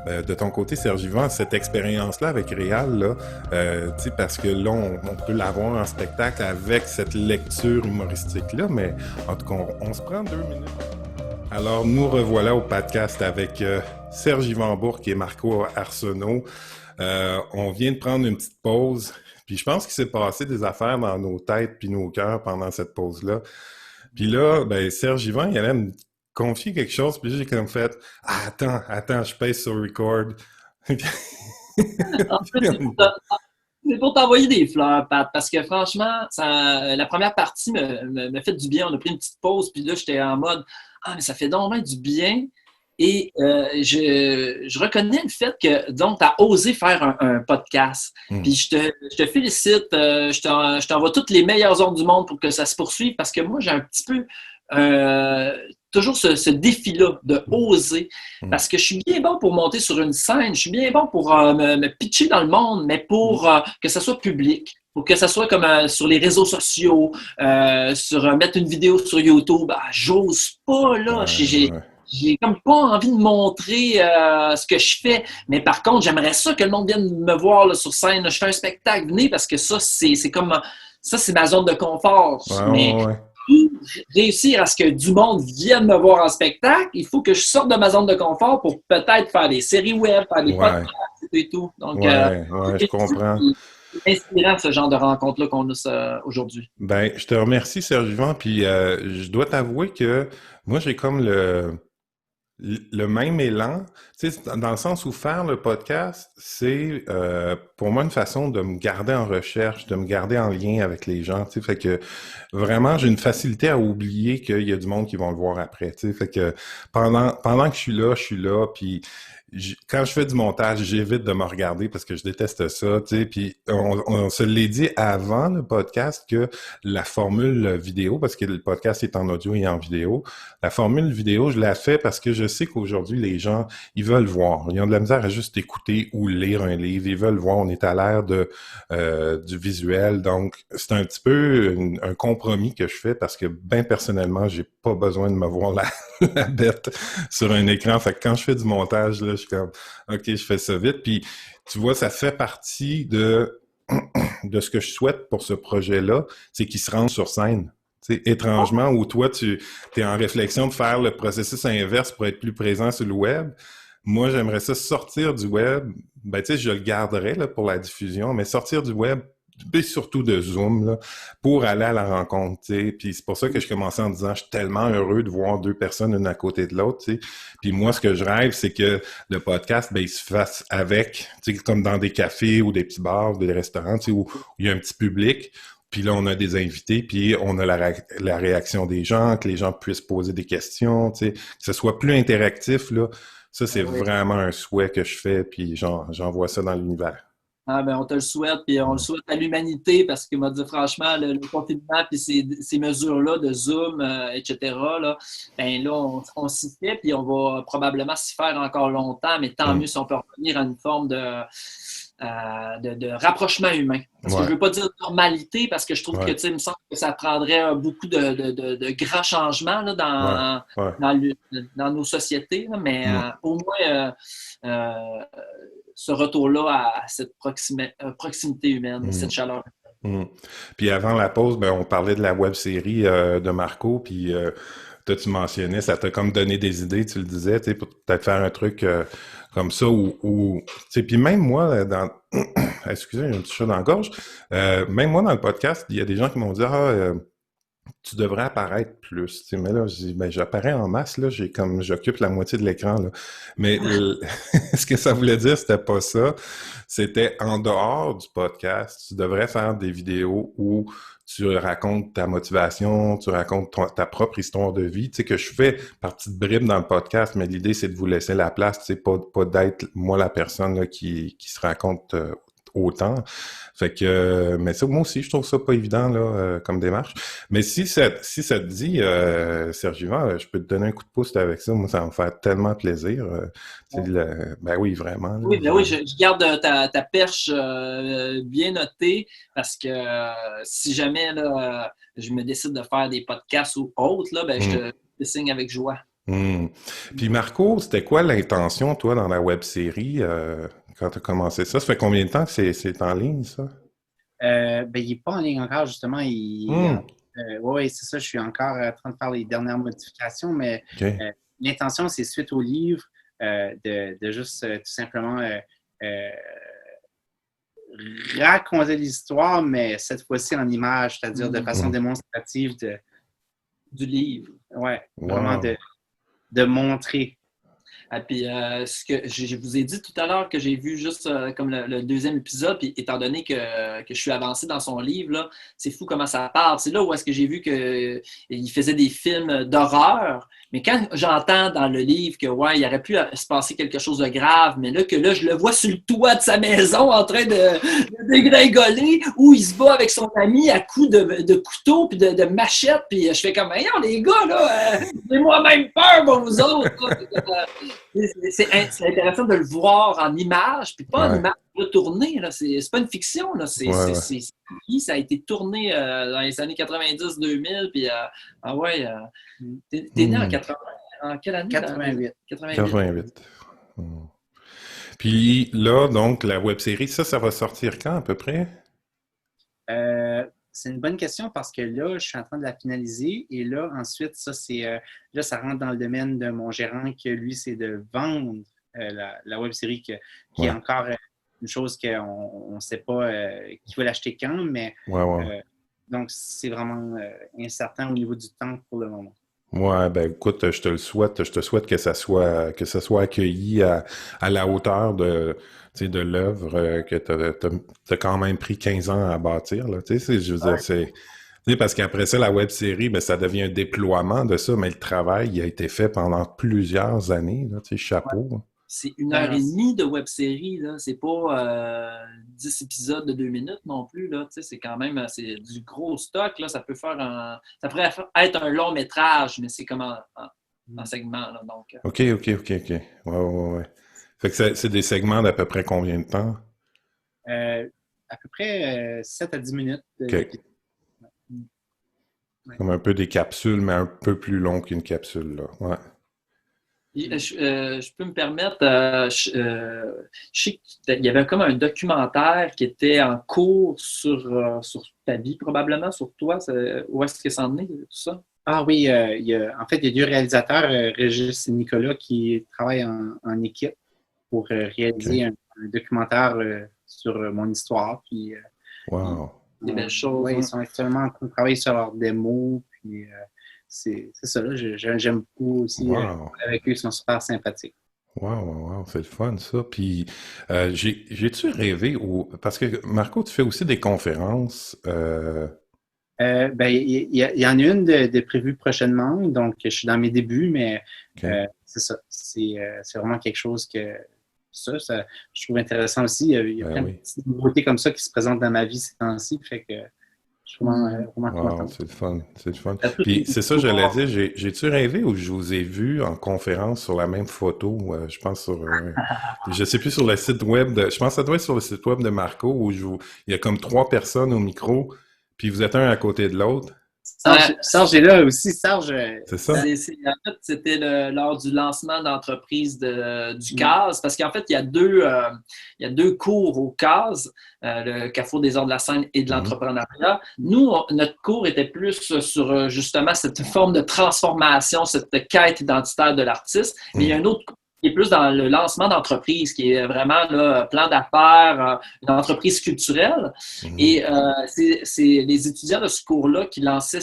de ton côté, Serge Yvan, cette expérience-là avec Réal, là, parce que là, on peut l'avoir en spectacle avec cette lecture humoristique-là, mais en tout cas, on se prend 2 minutes. Alors, nous revoilà au podcast avec Serge Yvan Bourque et Marco Arsenault. On vient de prendre une petite pause, puis je pense qu'il s'est passé des affaires dans nos têtes puis nos cœurs pendant cette pause-là. Puis là, Serge Yvan, il allait me confier quelque chose, puis j'ai comme fait « attends, je pèse sur record. » En fait, c'est pour t'envoyer des fleurs, Pat, parce que franchement, la première partie m'a fait du bien. On a pris une petite pause, puis là, j'étais en mode « Ah, mais ça fait donc bien du bien. » Et je reconnais le fait que, donc, tu as osé faire un podcast. Puis je te félicite. Je t'envoie toutes les meilleures ondes du monde pour que ça se poursuive, parce que moi, j'ai un petit peu toujours ce défi-là de oser. Parce que je suis bien bon pour monter sur une scène, je suis bien bon pour me pitcher dans le monde, mais pour que ça soit public. Pour que ça soit comme sur les réseaux sociaux, mettre une vidéo sur YouTube, j'ose pas, là. J'ai comme pas envie de montrer ce que je fais. Mais par contre, j'aimerais ça que le monde vienne me voir là, sur scène. Là. Je fais un spectacle, venez, parce que ça, c'est comme ça, c'est ma zone de confort. Pour réussir à ce que du monde vienne me voir en spectacle, il faut que je sorte de ma zone de confort pour peut-être faire des séries web, faire des podcasts et tout. Donc, je comprends. C'est inspirant ce genre de rencontre-là qu'on a aujourd'hui. Je te remercie, Serge Yvan, puis je dois t'avouer que moi, j'ai comme le même élan, tu sais, dans le sens où faire le podcast, c'est pour moi une façon de me garder en recherche, de me garder en lien avec les gens, tu sais, fait que vraiment j'ai une facilité à oublier qu'il y a du monde qui vont le voir après, tu sais, fait que pendant que je suis là, puis quand je fais du montage, j'évite de me regarder parce que je déteste ça, tu sais, puis on se l'est dit avant le podcast que la formule vidéo, parce que le podcast est en audio et en vidéo, la formule vidéo, je la fais parce que je sais qu'aujourd'hui, les gens, ils veulent voir. Ils ont de la misère à juste écouter ou lire un livre. Ils veulent voir. On est à l'ère du visuel. Donc, c'est un petit peu un compromis que je fais parce que, personnellement, j'ai pas besoin de me voir la bête sur un écran. Fait que quand je fais du montage, là, je suis comme, OK, je fais ça vite. Puis, tu vois, ça fait partie de ce que je souhaite pour ce projet-là, c'est qu'il se rende sur scène. T'sais, étrangement, où toi, tu es en réflexion de faire le processus inverse pour être plus présent sur le web. Moi, j'aimerais ça sortir du web. Je le garderais là, pour la diffusion, mais sortir du web, et surtout de Zoom, là, pour aller à la rencontre. T'sais. Puis c'est pour ça que je commençais en disant, je suis tellement heureux de voir 2 personnes une à côté de l'autre. T'sais. Puis moi, ce que je rêve, c'est que le podcast, il se fasse avec, comme dans des cafés ou des petits bars, des restaurants, où il y a un petit public. Puis là, on a des invités, puis on a la réaction des gens, que les gens puissent poser des questions, que ce soit plus interactif, là. Ça, c'est vraiment un souhait que je fais, puis j'envoie ça dans l'univers. On te le souhaite, puis on le souhaite à l'humanité, parce qu'il m'a dit franchement, le confinement, puis ces mesures-là de Zoom, etc., là, on s'y fait, puis on va probablement s'y faire encore longtemps, mais tant mieux si on peut revenir à une forme de rapprochement humain. Parce que je ne veux pas dire normalité, parce que je trouve que, il me semble que ça prendrait beaucoup de grands changements là, dans nos sociétés, là, mais au moins ce retour-là à cette proximité humaine, cette chaleur. Puis avant la pause, on parlait de la web-série de Marco, puis toi, tu mentionnais, ça t'a comme donné des idées, tu le disais, tu sais, pour peut-être faire un truc comme ça, ou tu sais, puis même moi, excusez, j'ai un petit chat dans la gorge, même moi, dans le podcast, il y a des gens qui m'ont dit, tu devrais apparaître plus, tu sais, mais là, je dis, j'apparais en masse, là, j'occupe la moitié de l'écran, là, mais ce que ça voulait dire, c'était pas ça, c'était en dehors du podcast, tu devrais faire des vidéos où tu racontes ta motivation, tu racontes ta propre histoire de vie, tu sais, que je fais par petites bribes dans le podcast, mais l'idée, c'est de vous laisser la place, tu sais, pas d'être, moi, la personne là, qui se raconte autant. Fait que, mais ça, moi aussi, je trouve ça pas évident là, comme démarche. Mais si ça te dit, Serge Yvan, je peux te donner un coup de pouce avec ça. Moi, ça va me faire tellement plaisir. Ben oui, vraiment. Là, oui, je garde ta perche bien notée parce que si jamais là, je me décide de faire des podcasts ou autres, là, je te signe avec joie. Puis Marco, c'était quoi l'intention, toi, dans la web-série quand tu as commencé ça? Ça fait combien de temps que c'est en ligne, ça? Il n'est pas en ligne encore, justement. Oui, c'est ça. Je suis encore en train de faire les dernières modifications, mais l'intention, c'est suite au livre, de juste tout simplement raconter l'histoire, mais cette fois-ci en images, c'est-à-dire de façon démonstrative du livre. Oui, vraiment de montrer. Et puis, ce que je vous ai dit tout à l'heure que j'ai vu juste comme le deuxième épisode, puis étant donné que je suis avancé dans son livre, là, c'est fou comment ça parle. C'est là où est-ce que j'ai vu qu'il faisait des films d'horreur. Mais quand j'entends dans le livre que il aurait pu se passer quelque chose de grave, mais là, je le vois sur le toit de sa maison en train de dégringoler, où il se bat avec son ami à coups de couteau puis de machette, puis je fais comme, voyons les gars, là, j'ai moi-même peur pour vous autres. C'est intéressant de le voir en image, puis pas en image retournée. Là. C'est pas une fiction. Là. Ça a été tourné dans les années 90-2000. Puis, t'es né en quelle année? 88. 88. Puis là, donc, la web-série, ça va sortir quand à peu près? C'est une bonne question parce que là, je suis en train de la finaliser et là, ensuite, ça rentre dans le domaine de mon gérant que lui, c'est de vendre la web-série qui est encore une chose qu'on ne sait pas qui va l'acheter quand, mais donc c'est vraiment incertain au niveau du temps pour le moment. Ouais, écoute, je te souhaite que ça soit accueilli à la hauteur de l'œuvre que t'as quand même pris 15 ans à bâtir, là, tu sais, je veux dire, c'est, parce qu'après ça, la web-série, ça devient un déploiement de ça, mais le travail, il a été fait pendant plusieurs années, là, tu sais, chapeau. Ouais. C'est 1h30 de web-série, là. C'est pas 10 épisodes de 2 minutes non plus, là. Tu sais, c'est quand même c'est du gros stock, là. Ça pourrait être un long métrage, mais c'est comme en segment, là. Donc, OK. Ouais. Fait que c'est des segments d'à peu près combien de temps? À peu près 7 à 10 minutes. OK. Comme un peu des capsules, mais un peu plus long qu'une capsule, là. Ouais. Je peux me permettre, je sais qu'il y avait comme un documentaire qui était en cours sur ta vie, probablement, sur toi. Où est-ce que ça en est, tout ça? Ah oui, en fait, il y a deux réalisateurs, Régis et Nicolas, qui travaillent en équipe pour réaliser un documentaire sur mon histoire. Puis, des belles choses. Oui, ils sont actuellement en train de travailler sur leur démo. Puis, c'est ça, là, j'aime beaucoup aussi. Avec eux, ils sont super sympathiques. Wow, c'est le fun, ça. Puis, j'ai-tu rêvé, parce que, Marco, tu fais aussi des conférences. Il y en a une de prévue prochainement, donc je suis dans mes débuts, mais c'est ça. C'est vraiment quelque chose que je trouve intéressant aussi. Il y a plein de petites nouveautés comme ça qui se présentent dans ma vie ces temps-ci, fait que Je suis vraiment content. C'est le fun, c'est le fun. Puis c'est ça, j'allais dire, j'ai-tu rêvé ou je vous ai vu en conférence sur la même photo, je pense je sais plus sur le site web je pense que ça doit être sur le site web de Marco où il y a comme 3 personnes au micro, puis vous êtes un à côté de l'autre. Serge est là aussi. Serge. C'est ça? En fait, c'était lors du lancement d'entreprise du CAS, parce qu'en fait, il y a deux cours au CAS, le Carrefour des arts de la scène et de l'entrepreneuriat. Nous, notre cours était plus sur justement cette forme de transformation, cette quête identitaire de l'artiste. Mais il y a un autre cours qui est plus dans le lancement d'entreprise, qui est vraiment là, plan d'affaires, une entreprise culturelle. Et c'est les étudiants de ce cours-là qui lançaient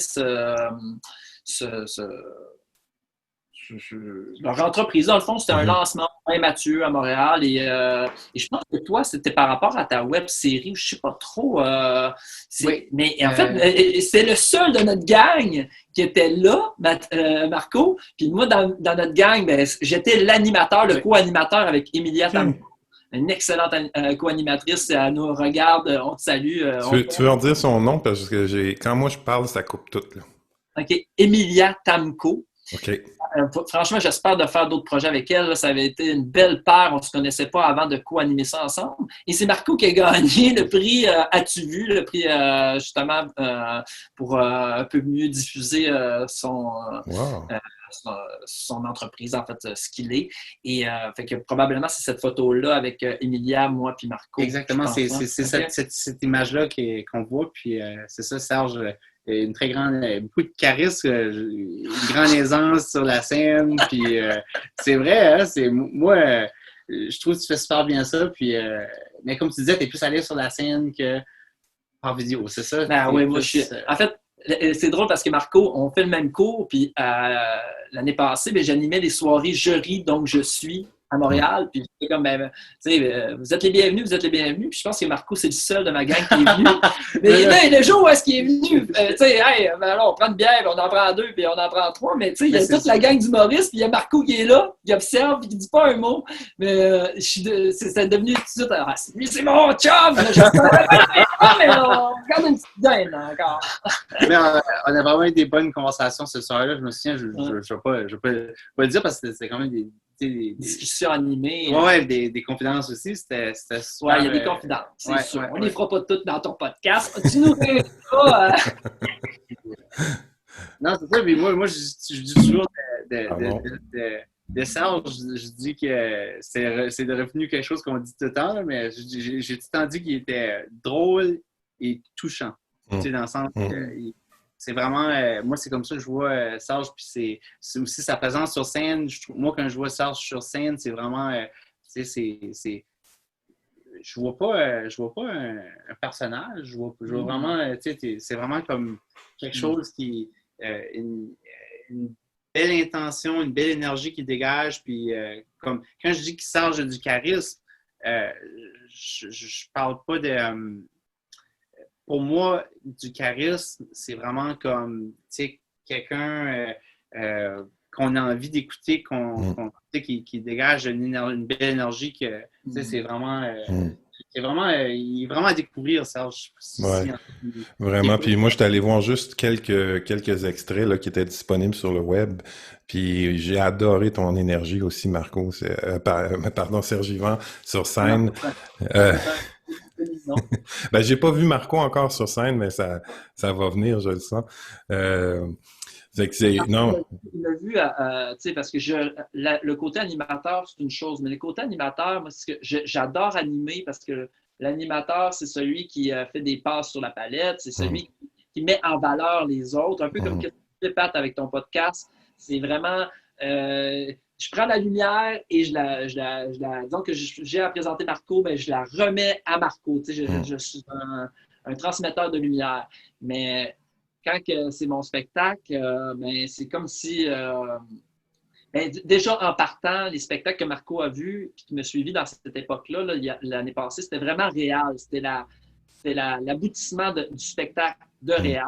leur entreprise. Dans le fond, c'était un lancement à Mathieu à Montréal. Et je pense que toi, c'était par rapport à ta web série, je ne sais pas trop. Oui. Mais en fait, c'est le seul de notre gang qui était là, Marco. Puis moi, dans notre gang, j'étais l'animateur, le co-animateur avec Emilia Tamko. Une excellente co-animatrice. Elle nous regarde. On te salue. Tu veux en dire son nom? Parce que quand moi je parle, ça coupe tout. Là. OK. Emilia Tamko. OK. Franchement, j'espère de faire d'autres projets avec elle. Là. Ça avait été une belle paire. On ne se connaissait pas avant de co-animer ça ensemble. Et c'est Marco qui a gagné le prix As-tu vu? Le prix justement pour un peu mieux diffuser son entreprise, en fait, ce qu'il est. Et fait que probablement, c'est cette photo-là avec Emilia, moi puis Marco. Exactement, c'est cette image-là qu'on voit. Puis c'est ça, Serge, une très grande, beaucoup de charisme, une grande aisance sur la scène. Puis c'est vrai, hein, moi, je trouve que tu fais super bien ça. Puis, mais comme tu disais, tu es plus allé sur la scène que en vidéo, c'est ça? Oui, moi, en fait, c'est drôle parce que Marco, on fait le même cours, puis l'année passée, j'animais des soirées Je ris, donc je suis à Montréal, puis j'étais comme, vous êtes les bienvenus, puis je pense que Marco, c'est le seul de ma gang qui est venu. Mais là, le jour où est-ce qu'il est venu, alors on prend une bière, puis on en prend 2, puis on en prend 3, mais il y a toute la gang d'humoristes, puis il y a Marco qui est là, qui observe, puis qui dit pas un mot, mais c'est devenu tout de suite, lui, c'est mon chum! Mais on regarde une petite gêne encore. Mais on a vraiment eu des bonnes conversations ce soir-là, je me souviens, je ne vais pas le dire parce que c'est quand même des discussions animées. Oui, des confidences aussi. C'était super. Oui, il y a des confidences, c'est sûr. On ne les fera pas toutes dans ton podcast. Tu nous feras. Non, c'est ça. Mais moi je dis toujours de Serge, je dis que c'est devenu quelque chose qu'on dit tout le temps, là, mais j'ai tout le temps dit qu'il était drôle et touchant. Tu sais, dans le sens c'est vraiment, moi, c'est comme ça que je vois Serge, puis c'est aussi sa présence sur scène. Moi, quand je vois Serge sur scène, c'est vraiment, je vois pas un personnage, je vois vraiment, c'est vraiment comme quelque chose qui, une belle intention, une belle énergie qui dégage, puis comme, quand je dis que Serge a du charisme, je parle pas de... pour moi, du charisme, c'est vraiment comme, tu sais, quelqu'un qu'on a envie d'écouter, qui dégage une belle énergie, que, tu sais, c'est vraiment... il est vraiment à découvrir, Serge. Ouais, vraiment. Puis moi, je suis allé voir juste quelques extraits là, qui étaient disponibles sur le web. Puis j'ai adoré ton énergie aussi, Marco. Pardon, Serge Yvan, sur scène. J'ai pas vu Marco encore sur scène, mais ça va venir, je le sens. Non. Il l'a vu, parce que le côté animateur, c'est une chose, mais le côté animateur, moi, c'est que j'adore animer parce que l'animateur, c'est celui qui fait des passes sur la palette, c'est celui qui met en valeur les autres, un peu comme ce que tu fais, Pat, avec ton podcast. C'est vraiment... je prends la lumière et disons que j'ai à présenter Marco, je la remets à Marco. Je suis un transmetteur de lumière. Mais quand c'est mon spectacle, c'est comme si... déjà en partant, les spectacles que Marco a vus et qui me suivi dans cette époque-là, l'année passée, c'était vraiment réel. C'était l'aboutissement du spectacle de réel.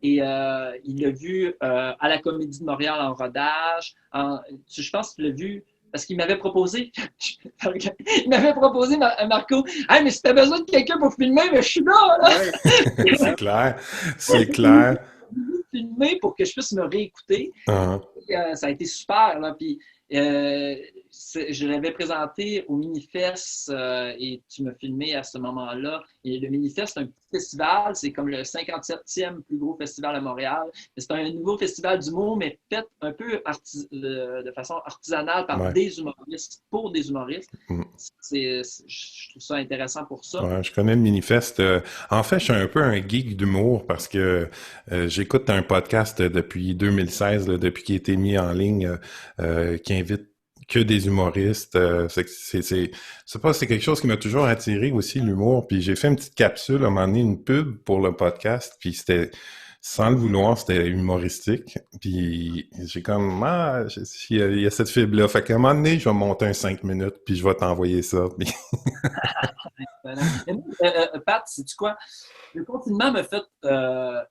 Et il l'a vu à la Comédie de Montréal en rodage. Je pense que tu l'as vu parce qu'il m'avait proposé, Marco, hey, mais si t'as besoin de quelqu'un pour filmer, mais je suis là. C'est clair, c'est clair. Filmer pour que je puisse me réécouter. Uh-huh. Ça a été super, là. Puis, je l'avais présenté au Minifest et tu m'as filmé à ce moment-là. Et le Minifest, c'est un petit festival, c'est comme le 57e plus gros festival à Montréal. C'est un nouveau festival d'humour, mais fait un peu de façon artisanale par des humoristes, pour des humoristes. Je trouve ça intéressant pour ça. Ouais, je connais le Minifest. En fait, je suis un peu un geek d'humour parce que j'écoute un podcast depuis 2016, là, depuis qu'il a été mis en ligne, qui invite que des humoristes. C'est quelque chose qui m'a toujours attiré aussi, l'humour. Puis j'ai fait une petite capsule, à un moment donné, une pub pour le podcast. Puis c'était, sans le vouloir, c'était humoristique. Puis j'ai comme, il y a cette fibre-là. Fait qu'à un moment donné, je vais monter un 5 minutes, puis je vais t'envoyer ça. Puis... Pat, sais-tu quoi? Le confinement m'a fait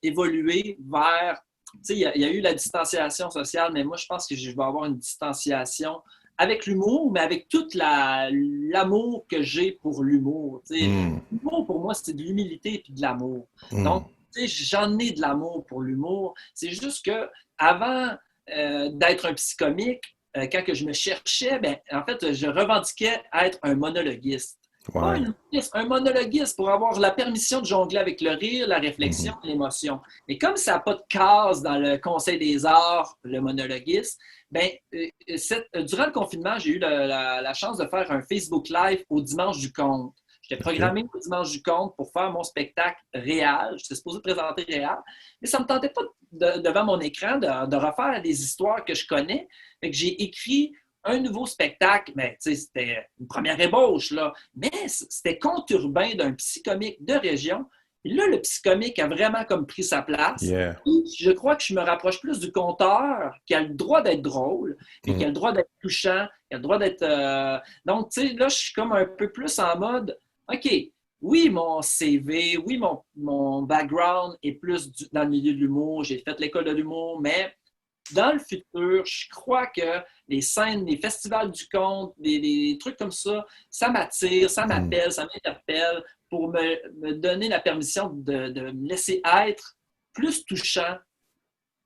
évoluer vers... Tu sais, il y a eu la distanciation sociale, mais moi, je pense que je vais avoir une distanciation avec l'humour, mais avec tout l'amour que j'ai pour l'humour. L'humour, pour moi, c'est de l'humilité et de l'amour. Donc, j'en ai de l'amour pour l'humour. C'est juste que avant d'être un psychomique, quand que je me cherchais, en fait, je revendiquais être un monologuiste. Ouais. Un monologuiste pour avoir la permission de jongler avec le rire, la réflexion et l'émotion. Et comme ça n'a pas de case dans le Conseil des arts, le monologuiste, durant le confinement, j'ai eu la chance de faire un Facebook Live au Dimanche du Conte. J'étais programmé au Dimanche du Conte pour faire mon spectacle réel. J'étais supposé présenter réel. Mais ça ne me tentait pas devant mon écran de refaire des histoires que je connais. Fait que j'ai écrit un nouveau spectacle, mais c'était une première ébauche, là. Mais c'était conte-urbain d'un psychomique de région. Et là, le psychomique a vraiment comme pris sa place. Yeah. Et je crois que je me rapproche plus du conteur qui a le droit d'être drôle, et qui a le droit d'être touchant, qui a le droit d'être... Donc, tu sais, là, je suis comme un peu plus en mode, OK, oui, mon CV, oui, mon background est plus dans le milieu de l'humour. J'ai fait l'école de l'humour, mais... Dans le futur, je crois que les scènes, les festivals du conte, des trucs comme ça m'attire, ça m'appelle, ça m'interpelle pour me donner la permission de me laisser être plus touchant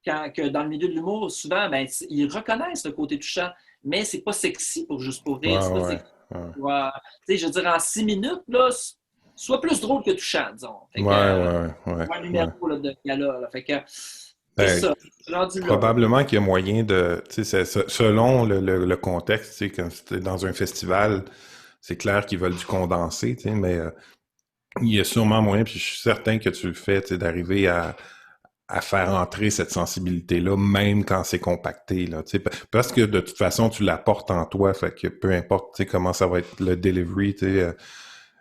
que dans le milieu de l'humour. Souvent, ils reconnaissent le côté touchant, mais c'est pas sexy pour juste pour rire. Je veux dire, en 6 minutes, là, soit plus drôle que touchant, disons. Un numéro là, de gala. Là, fait que, probablement qu'il y a moyen de, selon le contexte, quand c'était dans un festival, c'est clair qu'ils veulent du condensé, mais il y a sûrement moyen, puis je suis certain que tu le fais, d'arriver à faire entrer cette sensibilité-là, même quand c'est compacté, là, parce que de toute façon, tu l'apportes en toi, fait que peu importe comment ça va être le delivery,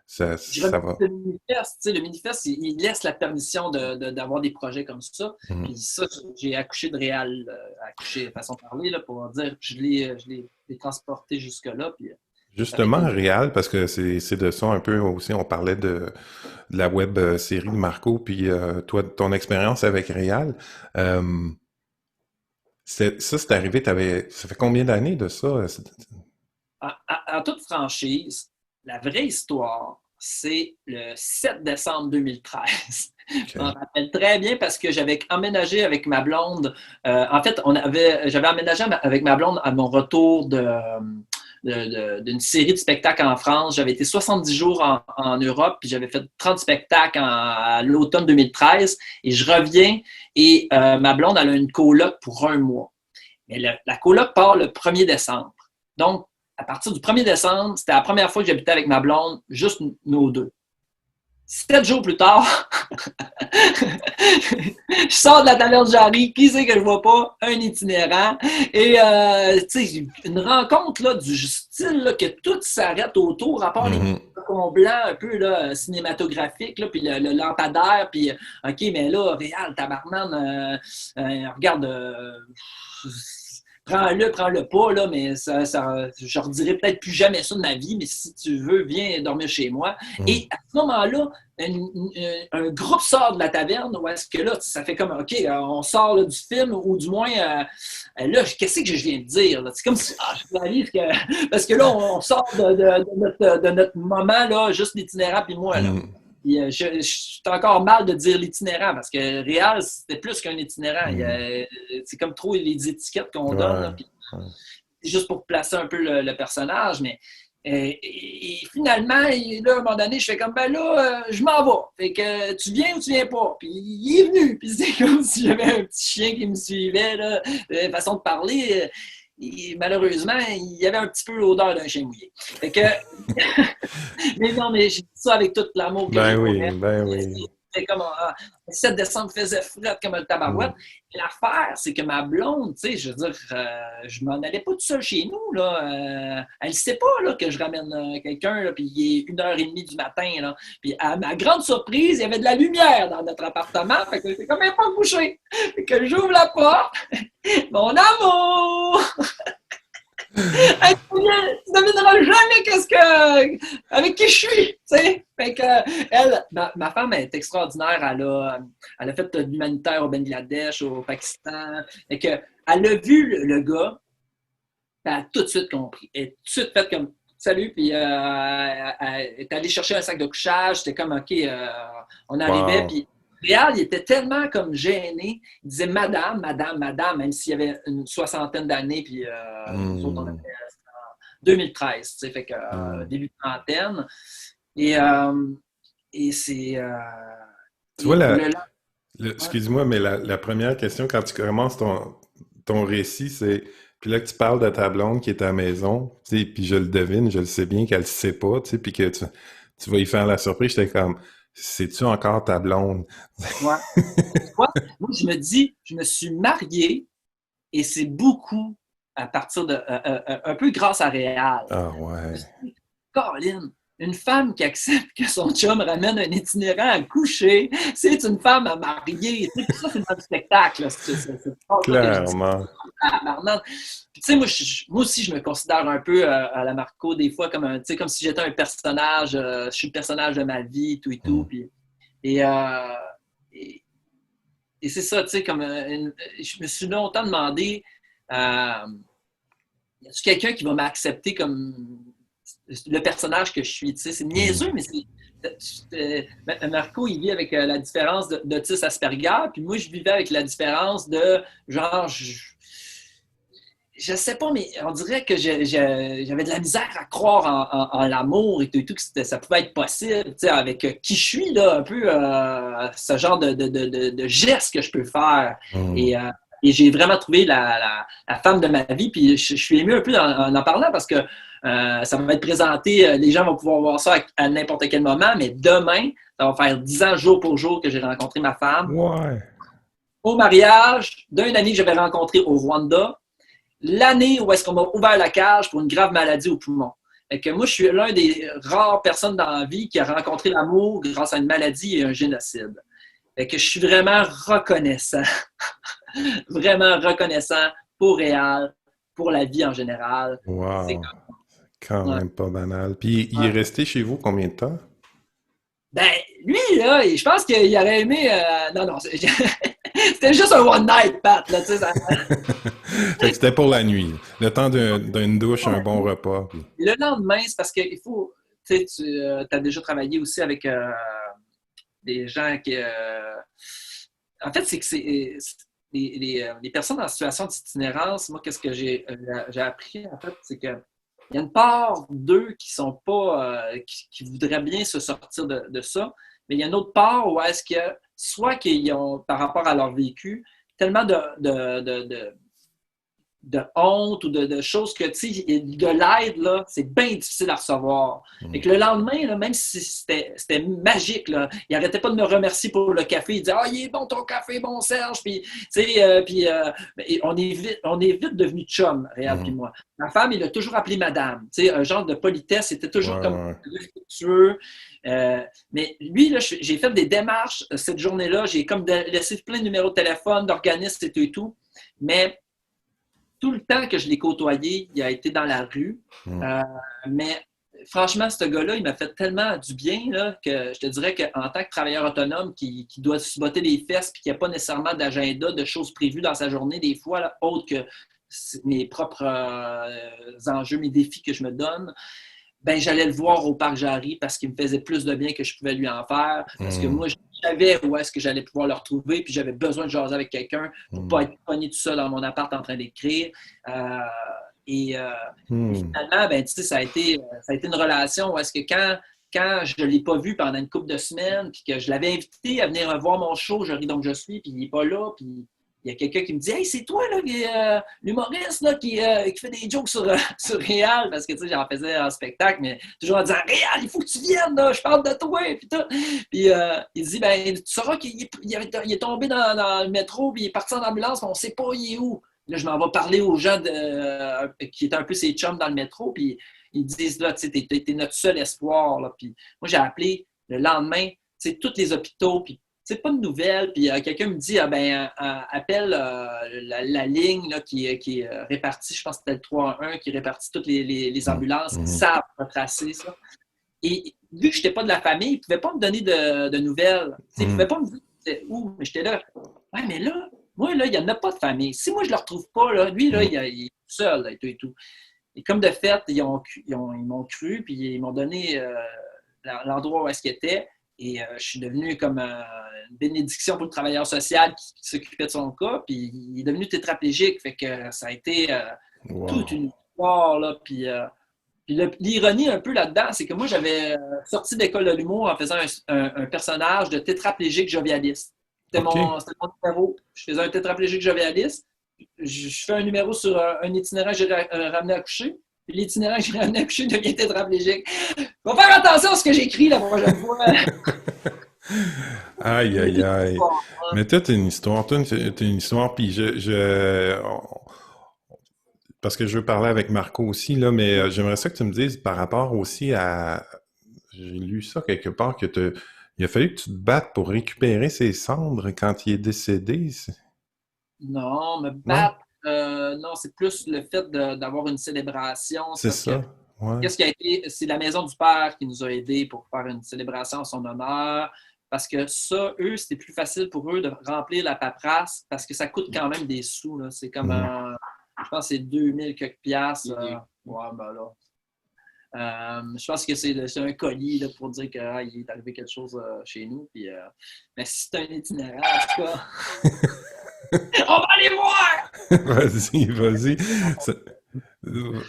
ça va. Le Minifest, il laisse la permission d'avoir des projets comme ça. Puis ça, j'ai accouché de réal, accouché façon de parler, là, pour dire que je l'ai transporté jusque-là. Puis, justement, réal, parce que c'est de ça un peu aussi, on parlait de la web série de Marco, puis toi, ton expérience avec réal. C'est arrivé, ça fait combien d'années de ça? En toute franchise, la vraie histoire, c'est le 7 décembre 2013. Je m'en rappelle très bien parce que j'avais emménagé avec ma blonde. En fait, j'avais emménagé avec ma blonde à mon retour d'une série de spectacles en France. J'avais été 70 jours en Europe, puis j'avais fait 30 spectacles à l'automne 2013. Et je reviens et ma blonde, elle a une coloc pour 1 mois. Mais la coloc part le 1er décembre. Donc, à partir du 1er décembre, c'était la première fois que j'habitais avec ma blonde, juste nous deux. 7 jours plus tard, je sors de la taverne Jarry, qui c'est que je vois pas? Un itinérant. Et une rencontre là, du style là, que tout s'arrête autour, à part les flacons blancs un peu là, cinématographiques, là, puis le lampadaire, puis OK, mais là, réal, tabarnane, regarde... prends-le pas, là, mais je ne redirai peut-être plus jamais ça de ma vie, mais si tu veux, viens dormir chez moi. Et à ce moment-là, un groupe sort de la taverne, où est-ce que là, ça fait comme, OK, on sort là, du film, ou du moins, là, qu'est-ce que je viens de dire? Là? C'est comme si, je réalise que... Parce que là, on sort de notre moment, là, juste l'itinérant, puis moi, là. Puis, je suis encore mal de dire l'itinérant parce que Réal, c'était plus qu'un itinérant. C'est comme trop les étiquettes qu'on donne. Là, puis, juste pour placer un peu le personnage. Mais et finalement, là, à un moment donné, je fais comme, ben là, je m'en vais. Fait que tu viens ou tu viens pas. Puis il est venu. Puis c'est comme si j'avais un petit chien qui me suivait, là, façon de parler. Et malheureusement, il y avait un petit peu l'odeur d'un chien mouillé. Fait que... mais non, mais j'ai dit ça avec tout l'amour que j'ai pour elle. Ben oui. C'était comme le 7 décembre faisait fret comme le tabarouette. L'affaire, c'est que ma blonde, tu sais, je veux dire, je m'en allais pas tout seul chez nous, là. Elle sait pas, là, que je ramène quelqu'un, là, puis il est 1h30 du matin, là. Puis à ma grande surprise, il y avait de la lumière dans notre appartement, fait que j'étais quand même pas couché. Fait que j'ouvre la porte. Mon amour! Hey, tu ne devineras jamais avec qui je suis, tu sais. Fait que elle, ma femme est extraordinaire. Elle a fait de l'humanitaire au Bangladesh, au Pakistan. Fait que elle a vu le gars, elle a tout de suite compris. Elle a tout de suite fait comme salut, puis elle est allée chercher un sac de couchage. C'était comme OK, on arrivait, puis Réal, il était tellement comme gêné. Il disait madame, même s'il y avait une soixantaine d'années, puis nous autres, on avait en 2013, tu sais, fait que début de trentaine. Et c'est... tu vois, excuse-moi, mais la première question, quand tu commences ton récit, c'est... Puis là que tu parles de ta blonde qui est à la maison, tu sais, puis je le devine, je le sais bien qu'elle ne sait pas, tu sais, puis que tu vas y faire la surprise, j'étais comme... C'est-tu encore ta blonde? Ouais. Moi, je me dis, je me suis marié et c'est beaucoup à partir de... un peu grâce à Réal. Ah ouais. Caroline, une femme qui accepte que son chum ramène un itinérant à coucher, c'est une femme à marier. Puis ça, c'est dans le spectacle. Clairement. Puis, tu sais, moi aussi, je me considère un peu à la Marco, des fois, comme si j'étais un personnage. Je suis le personnage de ma vie, tout et tout. Puis, et c'est ça, tu sais, comme je me suis longtemps demandé, y a-t-il quelqu'un qui va m'accepter comme le personnage que je suis? Tu sais, c'est niaiseux, mais Marco, il vit avec la différence d'autisme Asperger, puis moi, je vivais avec la différence de genre... Je sais pas, mais on dirait que j'avais de la misère à croire en l'amour et tout, que ça pouvait être possible, tu sais, avec qui je suis, là, un peu ce genre de geste que je peux faire. Et j'ai vraiment trouvé la femme de ma vie, puis je suis ému un peu en parlant parce que ça va être présenté, les gens vont pouvoir voir ça à n'importe quel moment, mais demain, ça va faire 10 ans jour pour jour que j'ai rencontré ma femme. Ouais. Au mariage d'un ami que j'avais rencontré au Rwanda, l'année où est-ce qu'on m'a ouvert la cage pour une grave maladie au poumon. Fait que moi, je suis l'un des rares personnes dans la vie qui a rencontré l'amour grâce à une maladie et un génocide. Fait que je suis vraiment reconnaissant. Vraiment reconnaissant pour Réal, pour la vie en général. Wow. C'est quand même pas banal. Puis il est resté chez vous combien de temps? Ben, lui, là, je pense qu'il aurait aimé... non, c'était juste un one night, Pat, là, tu sais. Fait que c'était pour la nuit. Le temps d'une douche, un bon repas. Puis... Le lendemain, c'est parce qu'il faut... Tu sais, tu as déjà travaillé aussi avec des gens qui... En fait, c'est que les personnes en situation d'itinérance, moi, qu'est-ce que j'ai appris, en fait, c'est que il y a une part d'eux qui sont pas, qui voudraient bien se sortir de ça, mais il y a une autre part où est-ce que, soit qu'ils ont, par rapport à leur vécu, tellement de honte ou de choses que, tu sais, de l'aide, là, c'est bien difficile à recevoir. Et que le lendemain, là, même si c'était magique, là, il n'arrêtait pas de me remercier pour le café. Il disait « Ah, il est bon ton café, bon Serge! » Puis, tu sais, on est vite devenus chums, Réal puis moi. Ma femme, il a toujours appelé madame. Tu sais, un genre de politesse, c'était toujours comme respectueux. Mais lui, là, j'ai fait des démarches cette journée-là. J'ai comme laissé plein de numéros de téléphone, d'organismes et tout. Mais tout le temps que je l'ai côtoyé, il a été dans la rue. Mais franchement, ce gars-là, il m'a fait tellement du bien là, que je te dirais qu'en tant que travailleur autonome qui doit se botter les fesses et qui n'a pas nécessairement d'agenda, de choses prévues dans sa journée, des fois, là, autres que mes propres enjeux, mes défis que je me donne, ben j'allais le voir au Parc Jarry parce qu'il me faisait plus de bien que je pouvais lui en faire. Parce que moi, je savais où est-ce que j'allais pouvoir le retrouver, puis j'avais besoin de jaser avec quelqu'un pour ne pas être pogné tout seul dans mon appart en train d'écrire. Et finalement, ben, tu sais, ça a été une relation où est-ce que quand je ne l'ai pas vu pendant une couple de semaines, puis que je l'avais invité à venir voir mon show, Je ris donc je suis, puis il n'est pas là, puis il y a quelqu'un qui me dit « Hey, c'est toi, là, l'humoriste là, qui fait des jokes sur Réal, parce que tu sais, j'en faisais un spectacle, mais toujours en disant « Réal, il faut que tu viennes, là, je parle de toi, puis tout. » Puis il dit « Ben, tu sauras qu'il est tombé dans le métro, puis il est parti en ambulance, mais on ne sait pas il est où. » Là, je m'en vais parler aux gens qui étaient un peu ses chums dans le métro, puis ils disent là, tu sais, t'es notre seul espoir. Là. Puis moi, j'ai appelé le lendemain, tu sais, tous les hôpitaux, puis c'est pas de nouvelles. Puis quelqu'un me dit, appelle la ligne là, qui est répartie, je pense que c'était le 311 qui répartit toutes les ambulances, ils savent retracer ça. Et vu que je n'étais pas de la famille, ils ne pouvaient pas me donner de nouvelles. Ils ne pouvaient pas me dire où, mais j'étais là. Ouais, mais là, moi, là, il n'y en a pas de famille. Si moi, je ne le retrouve pas, là, lui, là, il est tout seul là, et tout. Et comme de fait, ils m'ont cru, puis ils m'ont donné l'endroit où est-ce qu'il était. Et je suis devenu comme une bénédiction pour le travailleur social qui s'occupait de son cas. Puis il est devenu tétraplégique. Fait que ça a été toute une histoire. Là, puis l'ironie un peu là-dedans, c'est que moi, j'avais sorti d'école de l'humour en faisant un personnage de tétraplégique jovialiste. C'était mon numéro. Je faisais un tétraplégique jovialiste. Je fais un numéro sur un itinérant que j'ai ramené à coucher. Puis l'itinérant que j'ai ramené à coucher devient tétraplégique. Faut faire attention à ce que j'écris la prochaine fois. Aïe, aïe, aïe. Mais toi, t'as une histoire. Puis parce que je veux parler avec Marco aussi, là, mais j'aimerais ça que tu me dises par rapport aussi à... J'ai lu ça quelque part, il a fallu que tu te battes pour récupérer ses cendres quand il est décédé. Non, me battre, non, c'est plus le fait d'avoir une célébration. C'est ça. Ouais. Qu'est-ce qui a été... C'est la Maison du Père qui nous a aidés pour faire une célébration en son honneur. Parce que ça, eux, c'était plus facile pour eux de remplir la paperasse parce que ça coûte quand même des sous. Là. C'est comme je pense que c'est 2000 quelques piastres. Ouais, ben là. Je pense que c'est un colis là, pour dire qu'il est arrivé quelque chose chez nous. Puis, mais si c'est un itinéraire, en tout cas, on va aller voir! Vas-y.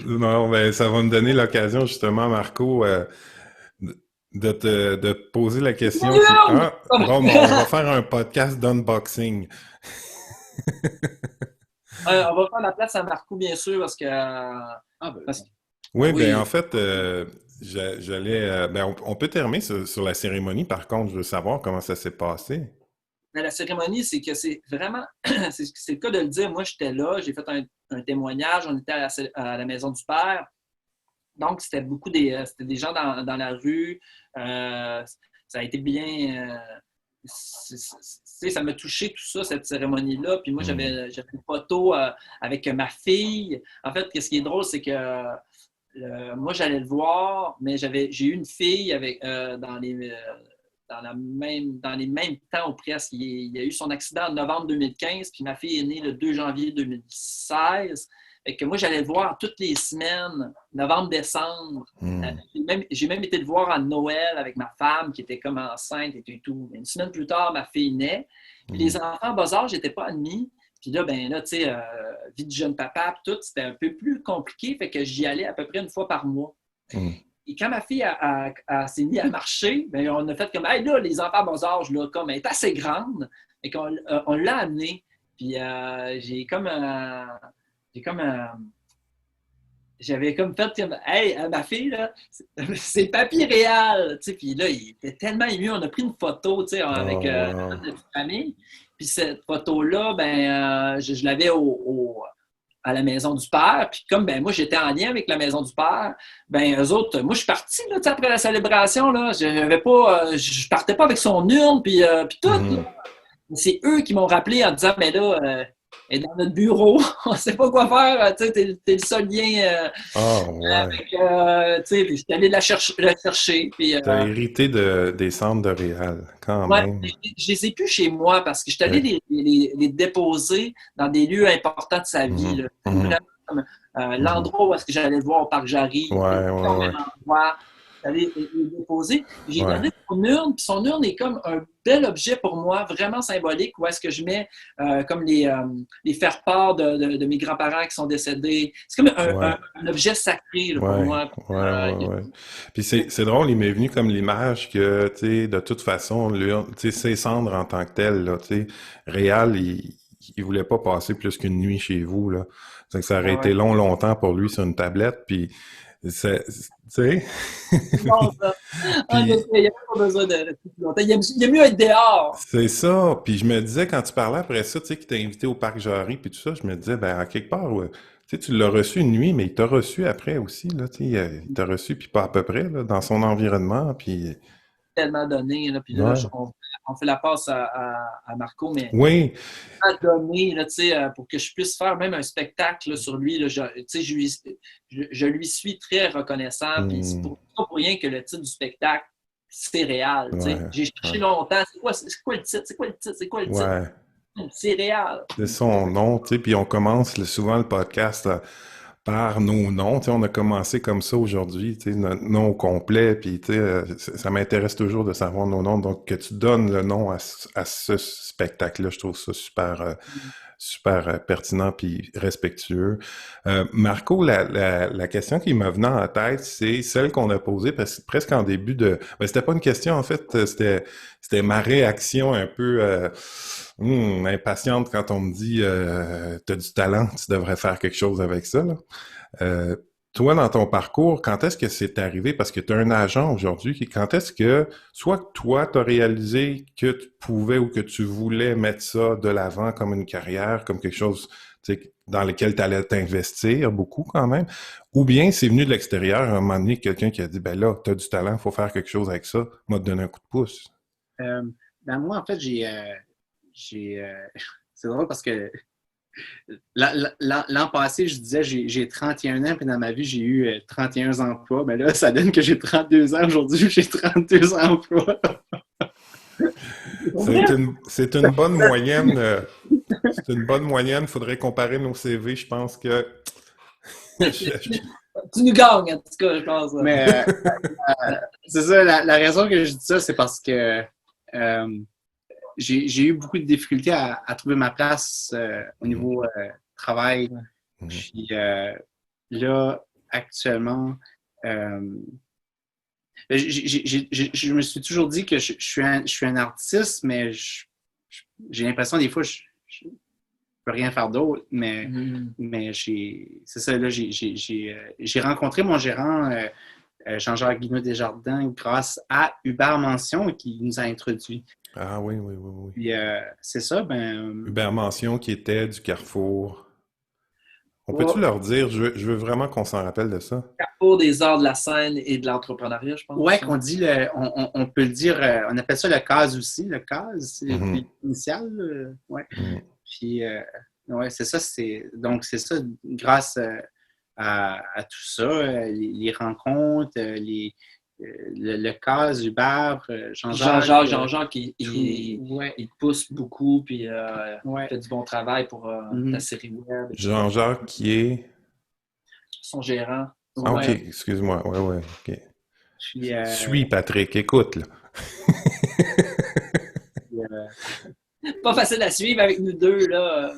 Non, ben, ça va me donner l'occasion, justement, Marco, de te poser la question. Bon, on va faire un podcast d'unboxing. On va faire la place à Marco, bien sûr, parce que... Oui, bien, en fait, j'allais... on peut terminer sur la cérémonie. Par contre, je veux savoir comment ça s'est passé. Mais la cérémonie, c'est que c'est vraiment... c'est le cas de le dire. Moi, j'étais là, j'ai fait un témoignage. On était à la Maison du Père. Donc, c'était c'était des gens dans la rue. Ça a été bien... ça m'a touché tout ça, cette cérémonie-là. Puis moi, j'avais une photo avec ma fille. En fait, ce qui est drôle, c'est que moi, j'allais le voir, mais j'ai eu une fille dans les mêmes temps ou presque. Il y a eu son accident en novembre 2015, puis ma fille est née le 2 janvier 2016. Fait que moi, j'allais le voir toutes les semaines, novembre-décembre. J'ai même été le voir à Noël avec ma femme qui était comme enceinte et tout. Une semaine plus tard, ma fille naît. Puis les enfants en bas âge n'étaient pas admis. Puis là, tu sais, vie de jeune papa, tout, c'était un peu plus compliqué. Fait que j'y allais à peu près une fois par mois. Et quand ma fille s'est mise à marcher, ben, on a fait comme, hey, là, les enfants en bas âge, là, comme, elle est assez grande. Et qu'on l'a amenée. Puis j'avais comme fait comme, hey, ma fille, là, c'est Papy Réal. Tu sais, puis là, il était tellement ému. On a pris une photo, tu sais, avec notre famille. Puis cette photo-là, ben, je l'avais à la Maison du Père. Puis comme ben moi, j'étais en lien avec la Maison du Père, ben eux autres, moi, je suis parti là, après la célébration. Là, je partais pas avec son urne, puis tout. C'est eux qui m'ont rappelé en disant, mais là, est dans notre bureau. On ne sait pas quoi faire. Tu sais, t'es le seul lien. Ouais. Tu sais, je suis allé la chercher. T'as hérité des centres de Réal, quand Ouais, même. je les ai plus chez moi parce que je suis allé Ouais. les déposer dans des lieux importants de sa vie. Mhm. Là. Mhm. Vraiment comme Mhm. l'endroit où est-ce que j'allais le voir au parc Jarry, Ouais, ouais, ouais. endroit. J'allais les déposer. J'ai Ouais. gardé son urne, puis son urne est comme un bel objet pour moi, vraiment symbolique, où est-ce que je mets comme les faire-part de mes grands-parents qui sont décédés. C'est comme Ouais. un objet sacré là, pour Ouais, moi. ouais. Puis c'est drôle, il m'est venu comme l'image que, tu sais, de toute façon, tu sais, ses cendres en tant que telles, là, tu sais, Réal, il voulait pas passer plus qu'une nuit chez vous, là. C'est que ça aurait été longtemps pour lui sur une tablette, puis tu sais. Bon, ça. En Puis effet, il n'y a pas besoin de rester plus longtemps. Il aime mieux être dehors. c'est ça. Puis je me disais, quand tu parlais après ça, tu sais, qu'il t'a invité au parc Jarry, puis tout ça, je me disais, ben, à quelque part, ouais, tu sais, tu l'as reçu une nuit, mais il t'a reçu après aussi, là, tu sais, il t'a reçu, puis pas à peu près, là, dans son environnement, puis Tellement donné. Là, puis là, ouais. on fait la passe à Marco, mais Oui, à donner là, tu sais, pour que je puisse faire même un spectacle là, sur lui. Là, tu sais, je lui suis très reconnaissant. Puis c'est hmm, pas pour rien que le titre du spectacle, c'est réel. Tu sais. ouais, J'ai ouais, cherché longtemps. C'est quoi le titre? C'est quoi le titre? C'est quoi le titre? ouais. C'est réel. C'est son nom, tu sais, puis on commence souvent le podcast par nos noms, tu sais, on a commencé comme ça aujourd'hui, tu sais, notre nom au complet, puis tu sais, ça m'intéresse toujours de savoir nos noms, donc que tu donnes le nom à ce spectacle-là, je trouve ça super pertinent puis respectueux. Marco, la question qui m'a venue en tête, c'est celle qu'on a posée presque en début de... Ben, c'était pas une question, en fait, c'était ma réaction un peu impatiente quand on me dit t'as du talent, tu devrais faire quelque chose avec ça, là. Euh, Toi, dans ton parcours, quand est-ce que c'est arrivé? Parce que tu as un agent aujourd'hui, quand est-ce que, soit que toi, tu as réalisé que tu pouvais ou que tu voulais mettre ça de l'avant comme une carrière, comme quelque chose, tu sais, dans lequel tu allais t'investir beaucoup quand même, ou bien c'est venu de l'extérieur, à un moment donné, quelqu'un qui a dit, ben là, tu as du talent, faut faire quelque chose avec ça, m'a donné un coup de pouce. Euh, ben moi, en fait, c'est drôle parce que l'an passé, je disais j'ai 31 ans, puis dans ma vie, j'ai eu 31 emplois. Mais là, ça donne que j'ai 32 ans aujourd'hui, j'ai 32 emplois. C'est une bonne moyenne. C'est une bonne moyenne. Faudrait comparer nos CV. Je pense que Tu nous gagnes, en tout cas, je pense. Mais c'est ça, la raison que je dis ça, c'est parce que euh, j'ai eu beaucoup de difficultés à trouver ma place au niveau travail. Puis là, actuellement, euh, je me suis toujours dit que je suis un artiste, mais j'ai l'impression des fois je peux rien faire d'autre. Mais c'est ça, là, j'ai rencontré mon gérant, Jean-Jacques Guinaud Desjardins, grâce à Hubert Mention qui nous a introduits. Ah oui. Puis c'est ça, Hubert Mention qui était du Carrefour. On peut-tu Ouais, leur dire, je veux vraiment qu'on s'en rappelle de ça? Carrefour des arts de la scène et de l'entrepreneuriat, je ouais, pense. qu'on dit, on peut le dire, on appelle ça le CAS aussi, le CAS, c'est Mhm. l'initial, ouais. Mhm. Puis, ouais, c'est ça, donc c'est ça, grâce à tout ça, les rencontres, le CAS, Hubert, Jean-Jacques. Jean-Jacques, Ouais, il pousse beaucoup, puis ouais. fait du bon travail pour ta série web, etc. Jean-Jacques qui est... Son gérant. Ah, ok, Ouais. excuse-moi. Ouais, ok. Puis, Suis, Patrick, écoute, là. euh, Pas facile à suivre avec nous deux, là.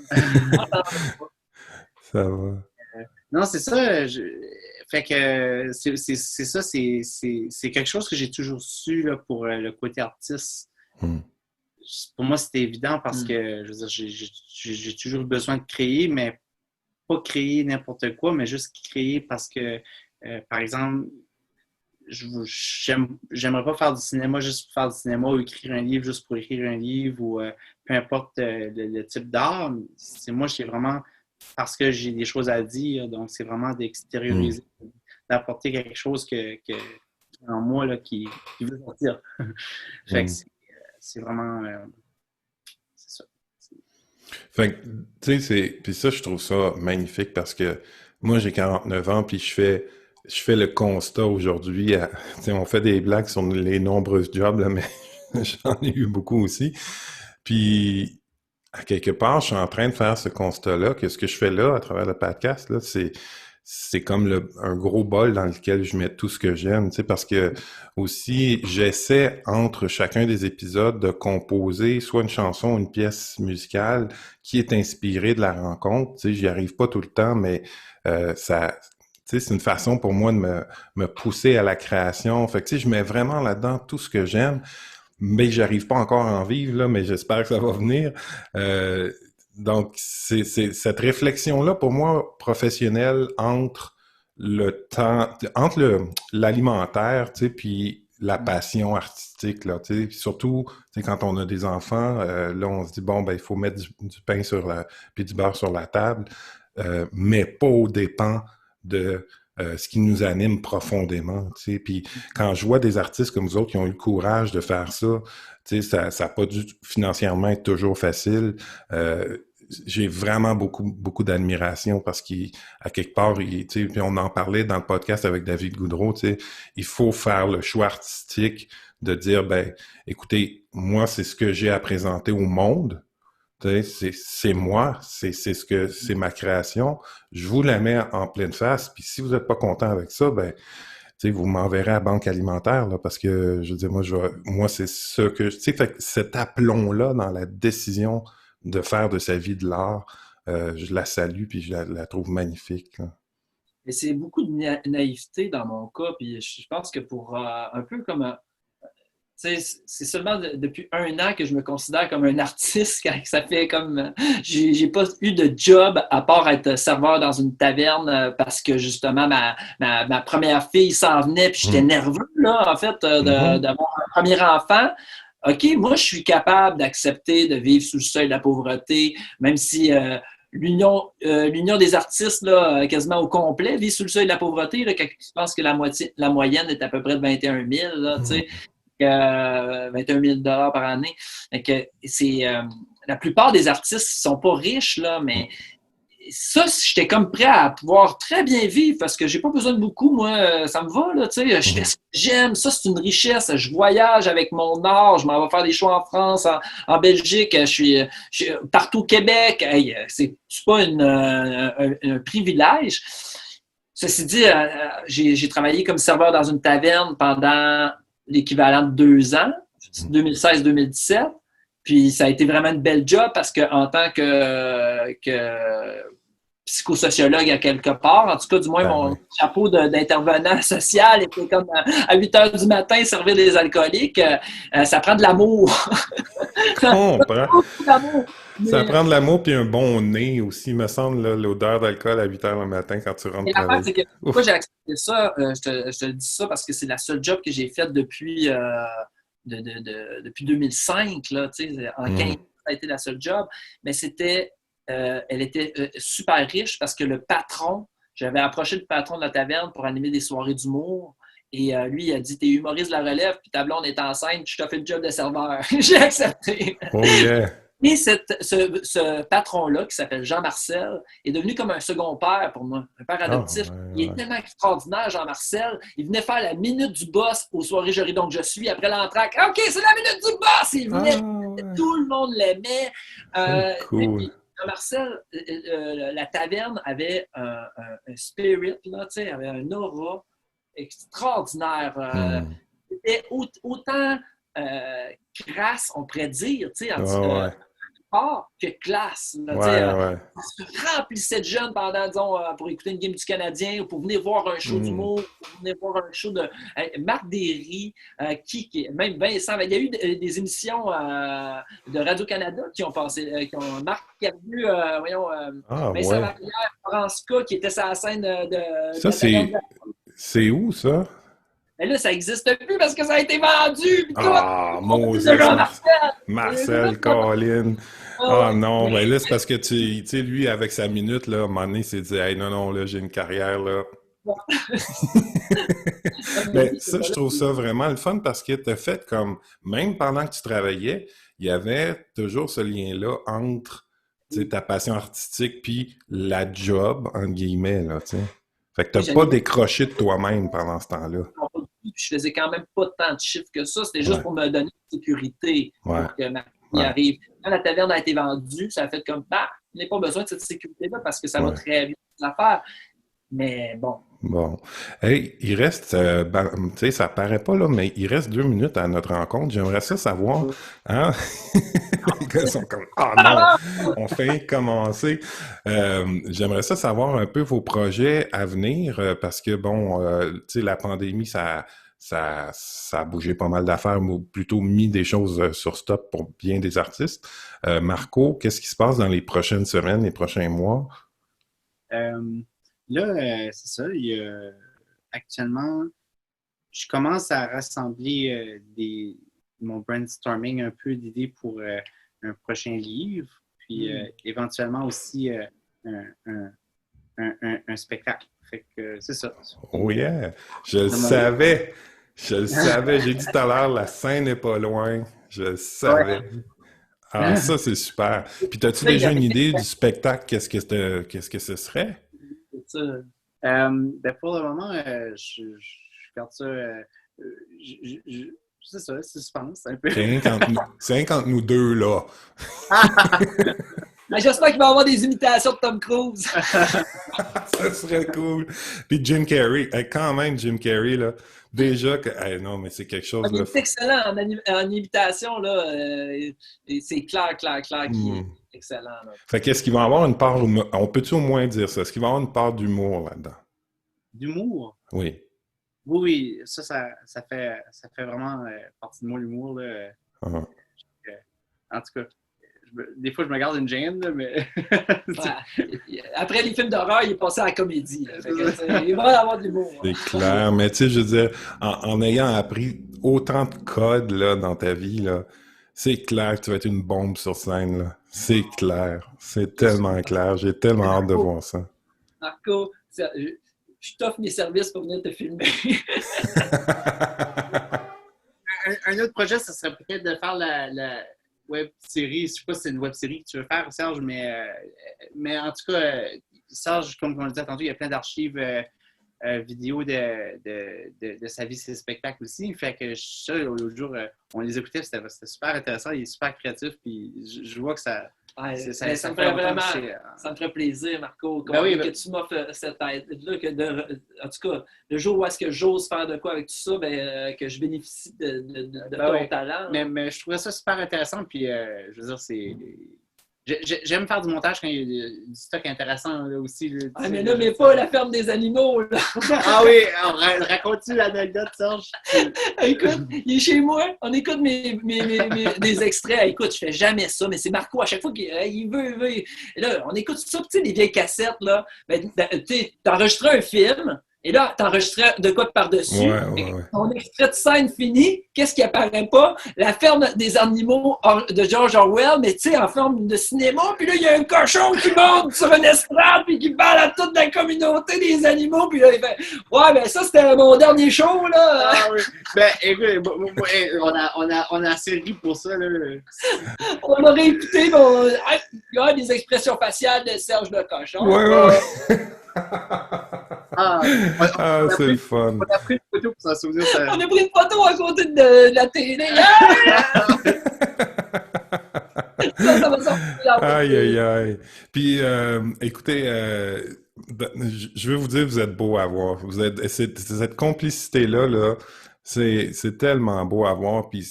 Ça va. non, c'est ça. Fait que c'est ça, c'est quelque chose que j'ai toujours su là, pour le côté artiste. Hmm. Pour moi, c'était évident parce que je veux dire, j'ai toujours eu besoin de créer, mais pas créer n'importe quoi, mais juste créer parce que, par exemple, j'aimerais pas faire du cinéma juste pour faire du cinéma ou écrire un livre juste pour écrire un livre ou peu importe le type d'art. Moi, c'est vraiment parce que j'ai des choses à dire, donc c'est vraiment Hmm. d'extérioriser, d'apporter quelque chose en moi là, qui veut sortir. Fait que Hmm. c'est vraiment c'est ça. Fait que, tu sais, puis ça, je trouve ça magnifique parce que moi, j'ai 49 ans, puis je fais le constat aujourd'hui, tu sais, on fait des blagues sur les nombreux jobs, là, mais j'en ai eu beaucoup aussi. Puis, à quelque part, je suis en train de faire ce constat-là, que ce que je fais là, à travers le podcast, là, c'est comme un gros bol dans lequel je mets tout ce que j'aime, tu sais, parce que aussi, j'essaie entre chacun des épisodes de composer soit une chanson ou une pièce musicale qui est inspirée de la rencontre. Tu sais, j'y arrive pas tout le temps, mais ça, tu sais, c'est une façon pour moi de me pousser à la création. Fait que, tu sais, je mets vraiment là-dedans tout ce que j'aime, mais j'arrive pas encore à en vivre, là, mais j'espère que ça va venir. Euh, donc, c'est cette réflexion-là, pour moi, professionnelle, entre le temps, entre l'alimentaire, tu sais, puis la passion artistique, là, tu sais, puis surtout, tu sais, quand on a des enfants, là, on se dit, bon, ben, il faut mettre du pain puis du beurre sur la table, mais pas aux dépens de ce qui nous anime profondément, tu sais. Puis quand je vois des artistes comme vous autres qui ont eu le courage de faire ça, tu sais, ça n'a pas dû financièrement être toujours facile. J'ai vraiment beaucoup d'admiration parce qu'à quelque part, tu sais, puis on en parlait dans le podcast avec David Goudreau, tu sais, il faut faire le choix artistique de dire, ben, écoutez, moi, c'est ce que j'ai à présenter au monde. Tu sais, c'est moi, c'est ma création. Je vous la mets en pleine face. Puis si vous n'êtes pas content avec ça, ben, tu sais, vous m'enverrez à la banque alimentaire, là, parce que je veux dire, moi, c'est ce que, tu sais, fait que cet aplomb-là dans la décision de faire de sa vie de l'art, je la salue puis je la trouve magnifique, là. Et c'est beaucoup de naïveté dans mon cas, puis je pense que pour un peu comme c'est seulement depuis 1 an que je me considère comme un artiste, quand ça fait comme... J'ai pas eu de job à part être serveur dans une taverne parce que justement ma première fille s'en venait puis j'étais nerveux là, en fait, d'avoir un premier enfant. OK, moi je suis capable d'accepter de vivre sous le seuil de la pauvreté, même si l'Union des artistes, là, quasiment au complet, vit sous le seuil de la pauvreté. Là, je pense que la moyenne est à peu près de 21 000. Là, 21 000 $ par année. Donc, la plupart des artistes ne sont pas riches, là, mais ça, j'étais comme prêt à pouvoir très bien vivre parce que j'ai pas besoin de beaucoup, moi, ça me va, là, tu sais, je fais ce que j'aime, ça, c'est une richesse, je voyage avec mon art, je m'en vais faire des shows en France, en Belgique, je suis partout au Québec, hey, c'est pas un privilège. Ceci dit, j'ai travaillé comme serveur dans une taverne pendant l'équivalent de 2 ans, 2016-2017. Puis ça a été vraiment une belle job parce qu'en tant que psychosociologue à quelque part, en tout cas, du moins, mon chapeau d'intervenant social était comme à 8 heures du matin, servir des alcooliques. Ça prend de l'amour. Ça prend de l'amour puis un bon nez aussi, me semble, là, l'odeur d'alcool à 8 heures le matin quand tu rentres travailler. C'est que pourquoi j'ai accepté ça, je te dis ça parce que c'est la seule job que j'ai faite depuis 2005. Là, en 15 ans, ça a été la seule job. Mais elle était super riche parce que j'avais approché le patron de la taverne pour animer des soirées d'humour. Et lui, il a dit, t'es humoriste de la relève, puis ta blonde est enceinte, puis je t'ai fait le job de serveur. J'ai accepté. Oh yeah! Et ce patron-là, qui s'appelle Jean-Marcel, est devenu comme un second père pour moi, un père adoptif. Il est tellement extraordinaire, Jean-Marcel. Il venait faire la minute du boss aux soirées Je ris donc je suis après l'entracte. OK, c'est la minute du boss! Il venait, tout le monde l'aimait. Cool. Jean-Marcel, la taverne avait un spirit, là, avait un aura extraordinaire. C'était autant crasse, on pourrait dire, fort que classe. Là, on se remplissait de jeunes pendant, disons, pour écouter une game du Canadien ou pour venir voir un show d'humour, pour venir voir un show de Marc Derry, même Vincent. Il y a eu des émissions de Radio-Canada qui ont passé, Marc Carbu, Vincent Vallière, Florence K, qui était sur la scène de... Ça, c'est où, ça? Mais là, ça n'existe plus parce que ça a été vendu. Moses, Marcel, Colin. Non, ben là, c'est parce que, tu sais, lui, avec sa minute, là, à un moment donné, il s'est dit, hey, non, là, j'ai une carrière, là. Mais ça, je trouve ça vraiment le fun parce que tu as fait comme, même pendant que tu travaillais, il y avait toujours ce lien-là entre ta passion artistique puis la job, entre guillemets, là, tu sais. Fait que t'as pas décroché de toi-même pendant ce temps-là. Je faisais quand même pas tant de chiffres que ça. C'était juste pour me donner une sécurité pour que ma fille arrive. Quand la taverne a été vendue, ça a fait comme, je n'ai pas besoin de cette sécurité-là parce que ça va très bien les affaires. Mais bon. Bon. Hey, il reste, tu sais, ça paraît pas là, mais il reste 2 minutes à notre rencontre. J'aimerais ça savoir, hein? Les gars sont comme, non, on fait commencer. J'aimerais ça savoir un peu vos projets à venir, parce que bon, tu sais, la pandémie, ça a bougé pas mal d'affaires, ou plutôt mis des choses sur stop pour bien des artistes. Marco, qu'est-ce qui se passe dans les prochaines semaines, les prochains mois? Là, c'est ça. Actuellement, je commence à rassembler mon brainstorming un peu d'idées pour un prochain livre, puis éventuellement aussi un spectacle. Fait que c'est ça. Oh yeah! Je le savais! Je le savais! J'ai dit tout à l'heure, la scène n'est pas loin. Je le savais. Ouais. Ah, ça, c'est super. Puis, as-tu déjà une idée du spectacle? Qu'est-ce que ce serait? Pour le moment, je garde ça. C'est ça, suspense un peu. C'est entre nous deux, là. J'espère qu'il va y avoir des imitations de Tom Cruise. Ça serait cool. Puis Jim Carrey, quand même, Jim Carrey, là, déjà que. Non, mais c'est quelque chose. Il est excellent en imitation, là. C'est clair qu'il est excellent. Là. Fait qu'est-ce qu'il va y avoir une part. On peut-tu au moins dire ça? Est-ce qu'il va y avoir une part d'humour là-dedans? D'humour? Oui. Oui, ça fait vraiment partie de moi, l'humour. Là. Uh-huh. En tout cas. Des fois, je me garde une gêne, là, mais... Après les films d'horreur, il est passé à la comédie. Il va avoir de l'humour. C'est clair, mais tu sais, je veux dire, en ayant appris autant de codes là, dans ta vie, là, c'est clair que tu vas être une bombe sur scène. Là. C'est clair. C'est tellement clair. J'ai tellement hâte de voir ça. Marco, je t'offre mes services pour venir te filmer. un autre projet, ça serait peut-être de faire la web-série. Je ne sais pas si c'est une web-série que tu veux faire, Serge, mais en tout cas, Serge, comme on le disait tantôt, il y a plein d'archives vidéo de sa vie, ses spectacles aussi. Fait que ça, l'autre jour, on les écoutait, c'était super intéressant, il est super créatif, puis je vois que ça... ça me ferait vraiment... Ça me ferait plaisir, Marco, que tu m'offres cette aide-là, en tout cas, le jour où est-ce que j'ose faire de quoi avec tout ça, que je bénéficie de ton talent. Mais je trouvais ça super intéressant, puis je veux dire, c'est... J'aime faire du montage quand il y a du stock intéressant là, aussi. Là, mais pas la ferme des animaux. Là. Ah oui, raconte-tu l'anecdote, Serge? Écoute, il est chez moi, on écoute des extraits. Écoute, je fais jamais ça, mais c'est Marco, à chaque fois qu'il veut. Et là, on écoute ça, tu sais, les vieilles cassettes, là. T'enregistrais un film. Et là, t'enregistrais de quoi par-dessus. Ton extrait de scène fini, qu'est-ce qui apparaît pas? La ferme des animaux de George Orwell, mais tu sais, en forme de cinéma. Puis là, il y a un cochon qui monte sur une estrade puis qui parle à toute la communauté des animaux. Puis là, il fait ça, c'était mon dernier show, là. Ah oui. Écoute, on a assez ri pour ça, là. On aurait écouté, il y a des expressions faciales de Serge le Cochon. Ouais. C'est le fun. On a pris une photo pour s'en souvenir. On a pris une photo à côté de la télé. Ça va sortir. Aïe. Puis, écoutez, je veux vous dire, vous êtes beau à voir. Cette complicité-là, là, c'est tellement beau à voir. Puis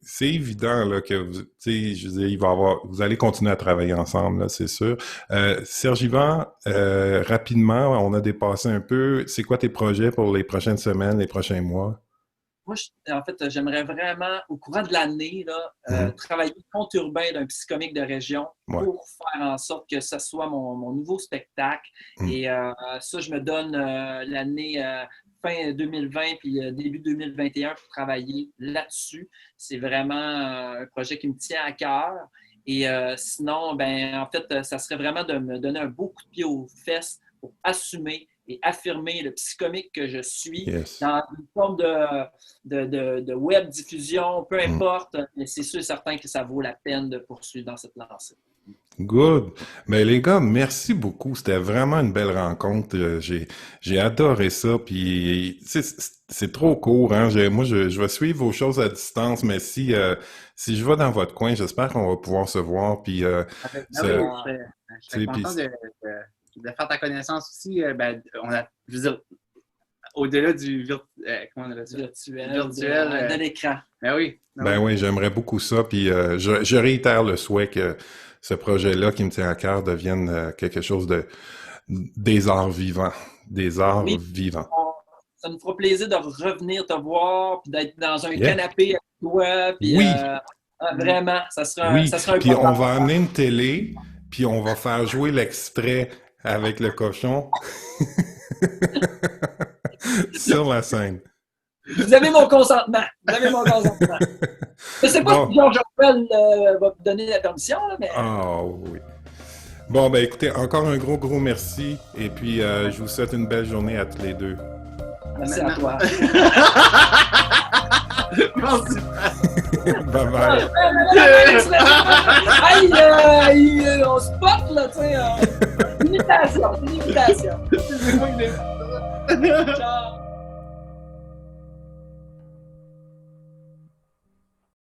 c'est évident là, que je veux dire, vous allez continuer à travailler ensemble, là, c'est sûr. Serge Yvan, rapidement, on a dépassé un peu. C'est quoi tes projets pour les prochaines semaines, les prochains mois? Moi, en fait, j'aimerais vraiment, au courant de l'année, travailler le conte urbain d'un psychomique de région pour faire en sorte que ce soit mon nouveau spectacle. Et ça, je me donne l'année fin 2020 puis début 2021 pour travailler là-dessus. C'est vraiment un projet qui me tient à cœur. Et sinon, en fait, ça serait vraiment de me donner un beau coup de pied aux fesses pour assumer et affirmer le psychomique que je suis dans une forme de web diffusion, peu importe, mais c'est sûr et certain que ça vaut la peine de poursuivre dans cette lancée. Good. Mais les gars, merci beaucoup. C'était vraiment une belle rencontre. J'ai adoré ça. Puis c'est trop court, hein. Moi, je vais suivre vos choses à distance, mais si je vais dans votre coin, j'espère qu'on va pouvoir se voir. Puis je serais content de faire ta connaissance aussi. Je veux dire, au-delà du virtuel, de l'écran. Ben oui. Ben oui, j'aimerais beaucoup ça. Puis je réitère le souhait que ce projet-là qui me tient à cœur devienne quelque chose des arts vivants. Des arts vivants. Ça nous fera plaisir de revenir te voir, puis d'être dans un canapé avec toi. Puis, oui. Vraiment, ça sera un puis on va amener une télé, puis on va faire jouer l'extrait avec le cochon sur la scène. Vous avez mon consentement. Je ne sais pas si Georges Orwell va me donner la permission, là, mais... Ah oui. Bon, ben écoutez, encore un gros merci. Et puis, je vous souhaite une belle journée à tous les deux. Merci à toi. Merci. Bye bye. On se pote, là, tu sais. Une imitation. Ciao.